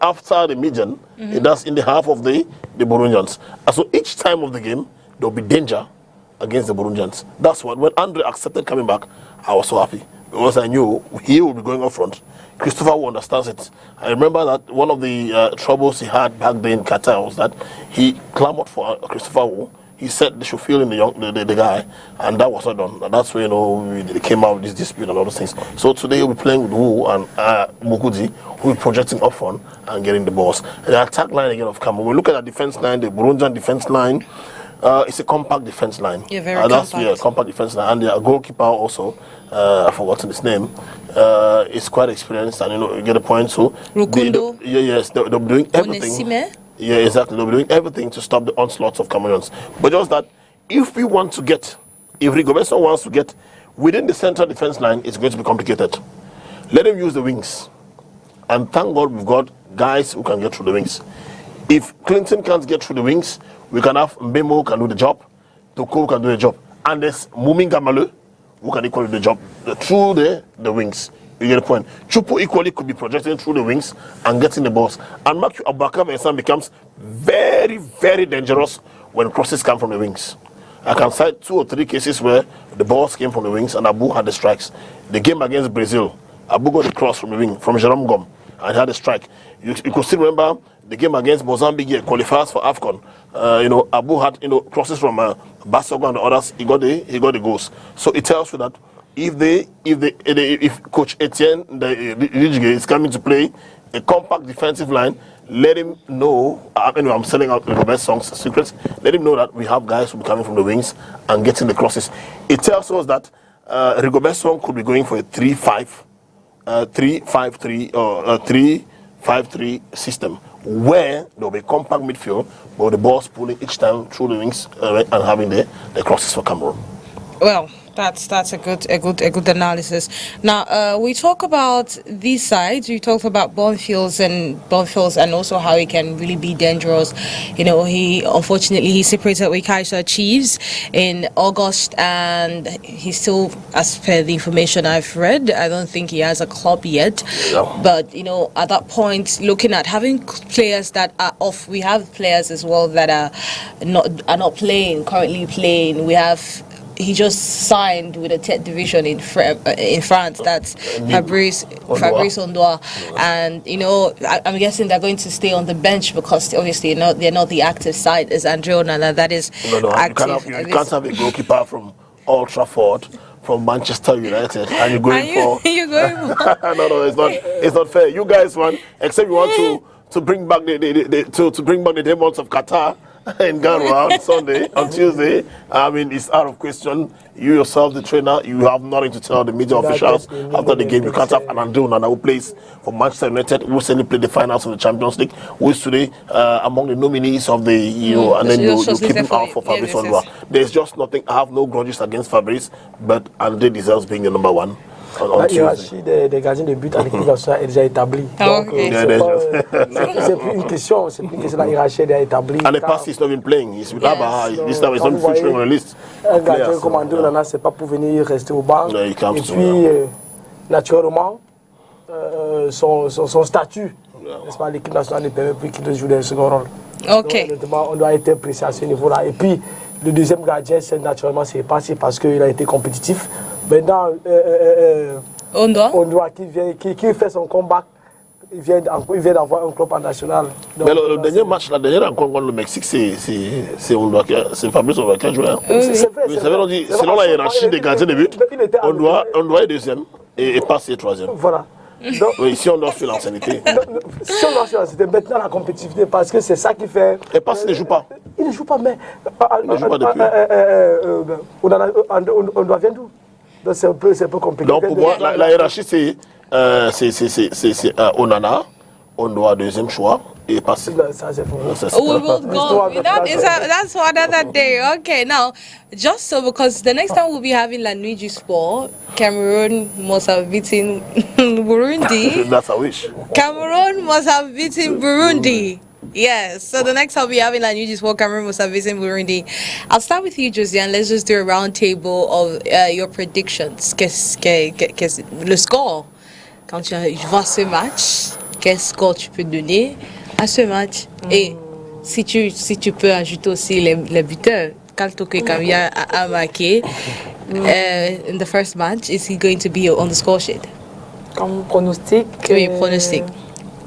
after the median, that's in the half of the Burundians. And so each time of the game, there'll be danger against the Burundians. That's what, when Andre accepted coming back, I was so happy because I knew he would be going up front. Christopher Wu understands it. I remember that one of the troubles he had back then in Qatar was that he clamored for Christopher Wu. He said they should fill in the guy, and that was not done. And that's where, you know, they came out with this dispute and all those things. So today we'll be playing with Wu and Mukudi, who will be projecting up front and getting the balls. And the attack line again of Cameroon. We look at the defense line, the Burundian defense line. It's a compact defense line. Yeah, very compact. That's compact defense line. And the goalkeeper also, I've forgotten his name, is quite experienced, and you know, you get a point. So Rukundo. They'll be doing everything. Onesime. Yeah, exactly. They'll be doing everything to stop the onslaughts of Cameroonians. But just that, if Rigobert Song wants to get within the central defense line, it's going to be complicated. Let him use the wings. And thank God we've got guys who can get through the wings. If Clinton can't get through the wings, we can have Mbemo who can do the job, Toko who can do the job, and there's Muminga Malu who can equally do the job through the wings. You get the point. Chupu equally could be projecting through the wings and getting the balls. And Matthew Abubakar Mensah becomes very, very dangerous when crosses come from the wings. I can cite 2 or 3 cases where the balls came from the wings and Abu had the strikes. The game against Brazil, Abu got the cross from the wing, from Jerome Gom, and had a strike. You could still remember the game against Mozambique, qualifiers for AFCON. You know, Abu had, you know, crosses from Basogo and the others. He got the goals. So it tells you that if Coach Etienne Rijige is coming to play a compact defensive line, let him know. Anyway, I'm selling out Rigobert Song's secrets. Let him know that we have guys who will be coming from the wings and getting the crosses. It tells us that Rigobert Song could be going for a 3-5-3 or a 3-5-3 system where there will be compact midfield, but the ball's pulling each time through the wings and having the crosses for Cameroon. Well, that's a good analysis. Now we talk about these sides. We talked about Bonfils and also how he can really be dangerous. You know, he unfortunately separated with Kaiser Chiefs in August, and he's still, as per the information I've read, I don't think he has a club yet. No. But you know, at that point, looking at having players that are off, we have players as well that are not currently playing. We have he just signed with the third division in France. That's Fabrice Ondoa, and I'm guessing they're going to stay on the bench because obviously they're not the active side as Andre Onana. That is active. You can't have a goalkeeper from Old Trafford, from Manchester United, and you're going for. No, it's not fair. You guys want, except you want to bring back to bring back the demons of Qatar in Ghana on Sunday, on Tuesday. I mean, it's out of question. You yourself, the trainer, you have nothing to tell the media officials after the game. You can't have an Andre Onana who plays for Manchester United, who recently played the finals of the Champions League, who is today among the nominees of the and then you keep him out for Fabrice Ondoa. There's just nothing. I have no grudges against Fabrice, but Andre deserves being the number one. La hiérarchie des gardiens de but à l'équipe nationale est déjà établie. Donc, c'est plus une question, la hiérarchie est déjà établie. And the past is not even playing. He's with Abba. This time he's not featuring on the list. Un gardien comme Andre Onana, c'est pas pour venir rester au banc. Et puis, naturellement, son statut, n'est-ce pas, l'équipe nationale ne permet plus qu'il joue dans le second rôle. Ok. Donc, on doit être précis à ce niveau-là. Et puis, le deuxième gardien, naturellement, c'est passé parce qu'il a été compétitif. Maintenant, Ondoa qui fait son comeback, il vient d'avoir un club en national. Donc, mais le dernier match, la dernière rencontre contre le Mexique, c'est Fabrice Ondoa qui a joué. C'est vrai. Selon la hiérarchie des gardiens de but, Ondoa est deuxième et passe troisième. Voilà. Donc, oui, si on doit faire l'ancienneté. Si on doit faire l'ancienneté, maintenant la compétitivité, parce que c'est ça qui fait. Et parce qu'il ne joue pas. Il ne joue pas, mais. Il ne joue pas depuis. On doit venir d'où? Donc c'est un peu compliqué. Donc pour moi, la hiérarchie, c'est Onana, Ondoa deuxième choix. Et passer. We will go. That's for another day. Okay, now, just so because the next time we'll be having La Nuit du Sport, Cameroon must have beaten Burundi. That's a wish. Cameroon must have beaten Burundi. Yes, so the next time we'll be having La Nuit du Sport, Cameroon must have beaten Burundi. I'll start with you, Josiane. Let's just do a round table of your predictions. Qu'est-ce le score quand tu vois ce match? Quel score tu peux donner à ce match? Et si tu peux ajouter aussi les buteurs. Kaltoke Kamia a marqué in the first match. Is he going to be on the score sheet? Comme pronostic, oui, pronostic.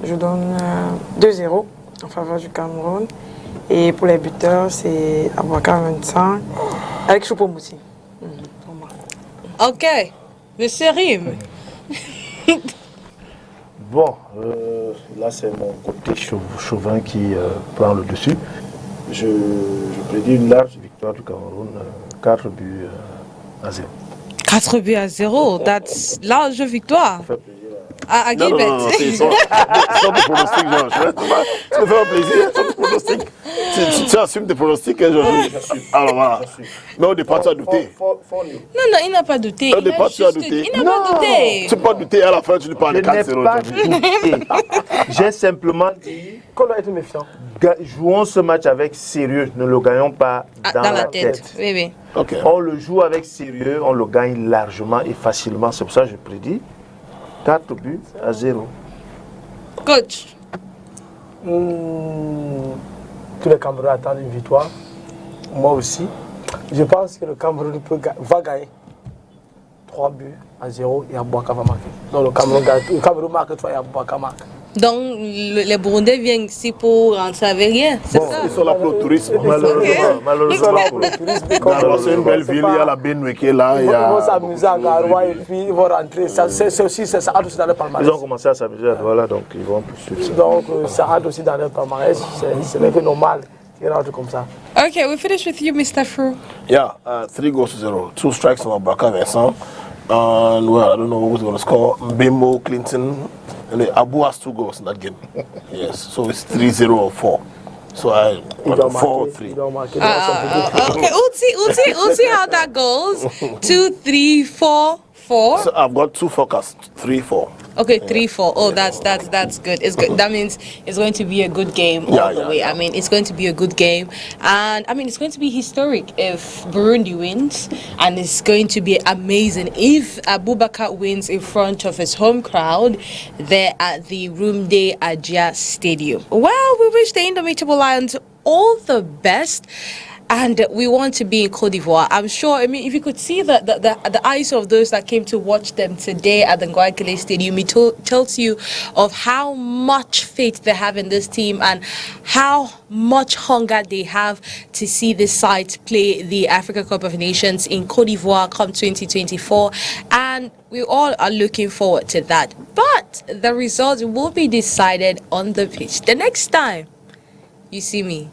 Je donne 2-0 en faveur du Cameroun. Et pour les buteurs, c'est Abouakar 25 avec Choupo-Moussi. Ok, Monsieur Rim. Bon, là c'est mon côté chauvin qui prend le dessus. Je prédis une large victoire du Cameroun, 4 buts à 0. 4 buts à 0, that's large victoire. Non, c'est sans pronostic, Georges. Tu me fais un plaisir, sans pronostic. Tu assumes tes pronostics, Georges. Alors voilà. Mais au départ, tu as douté. Non, il n'a pas douté. Au départ, tu as douté. Il n'a pas douté. Tu peux pas douter, à la fin, tu lui parles de 4-0. Je n'ai pas douté. J'ai simplement dit qu'on doit être méfiant. Jouons ce match avec sérieux, ne le gagnons pas dans la tête. Oui, oui. Okay. On le joue avec sérieux, on le gagne largement et facilement. C'est pour ça que je prédis 4 buts à 0. Coach. Tous les Camerounais attendent une victoire. Moi aussi. Je pense que le Cameroun va gagner 3 buts à 0 et Abouaka va marquer. Donc le Cameroun marque 3 et Abouaka marque. Donc les Burundais viennent ici pour rentrer avec rien, c'est ça? Ils sont là pour le tourisme. Malheureusement. C'est une belle ville, il y a la Benue qui est là. Ils vont s'amuser à Garoua et puis ils vont rentrer. C'est aussi, ça aide aussi dans le palmarès. Ils ont commencé à s'amuser à Douala, donc ils vont poursuivre ça. Donc ça aide aussi dans le palmarès. Ce n'est que normal qu'ils rentrent comme ça. Okay, we finish with you, Mr. Fru. Yeah, 3 goals to 0. 2 strikes from Abouaka Vincent. And well, I don't know who's going to score. Mbembo, Clinton. And Abu has 2 goals in that game. Yes, so it's 3-0 or 4. So I 4-3. Okay, we'll see how that goes. 2, 3, 4, 4. So I've got 2 forecasts. 3-4. Okay, 3-4. Oh, that's good. It's good. That means it's going to be a good game all the way. Yeah. I mean, it's going to be a good game, and I mean, it's going to be historic if Burundi wins, and it's going to be amazing if Abubakar wins in front of his home crowd there at the Rumde Ajia Stadium. Well, we wish the Indomitable Lions all the best. and we want to be in Cote d'Ivoire. I'm sure, I mean, if you could see the eyes of those that came to watch them today at the Guayaquil Stadium, it tells you of how much faith they have in this team and how much hunger they have to see this side play the Africa Cup of Nations in Cote d'Ivoire come 2024. And we all are looking forward to that. But the results will be decided on the pitch. The next time you see me,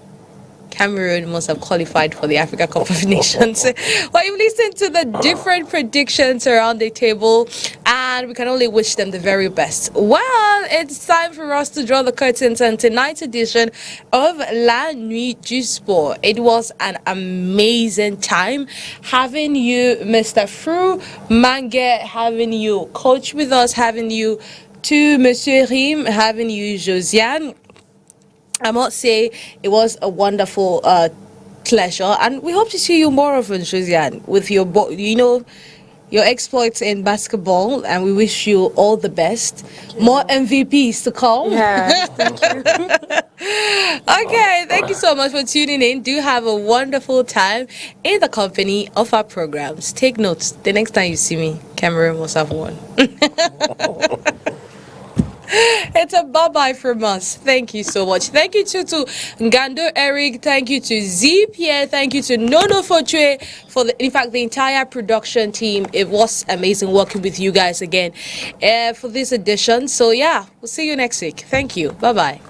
Cameroon must have qualified for the Africa Cup of Nations. Well, you've listened to the different predictions around the table, and we can only wish them the very best. Well, it's time for us to draw the curtains on tonight's edition of La Nuit du Sport. It was an amazing time having you, Mr. Fru Mange, having you, Coach, with us, having you, to Monsieur Rim, having you, Josiane. I must say it was a wonderful pleasure, and we hope to see you more often, Josiane, with your your exploits in basketball, and we wish you all the best. More MVPs to come. Yeah, thank you. Okay, thank you so much for tuning in. Do have a wonderful time in the company of our programs. Take notes. The next time you see me, Cameroon must have won. It's a bye-bye from us. Thank you so much. Thank you to Ngando Eric. Thank you to Z Pierre. Thank you to Nono Fortue for the entire production team. It was amazing working with you guys again for this edition. So yeah, we'll see you next week. Thank you. Bye-bye.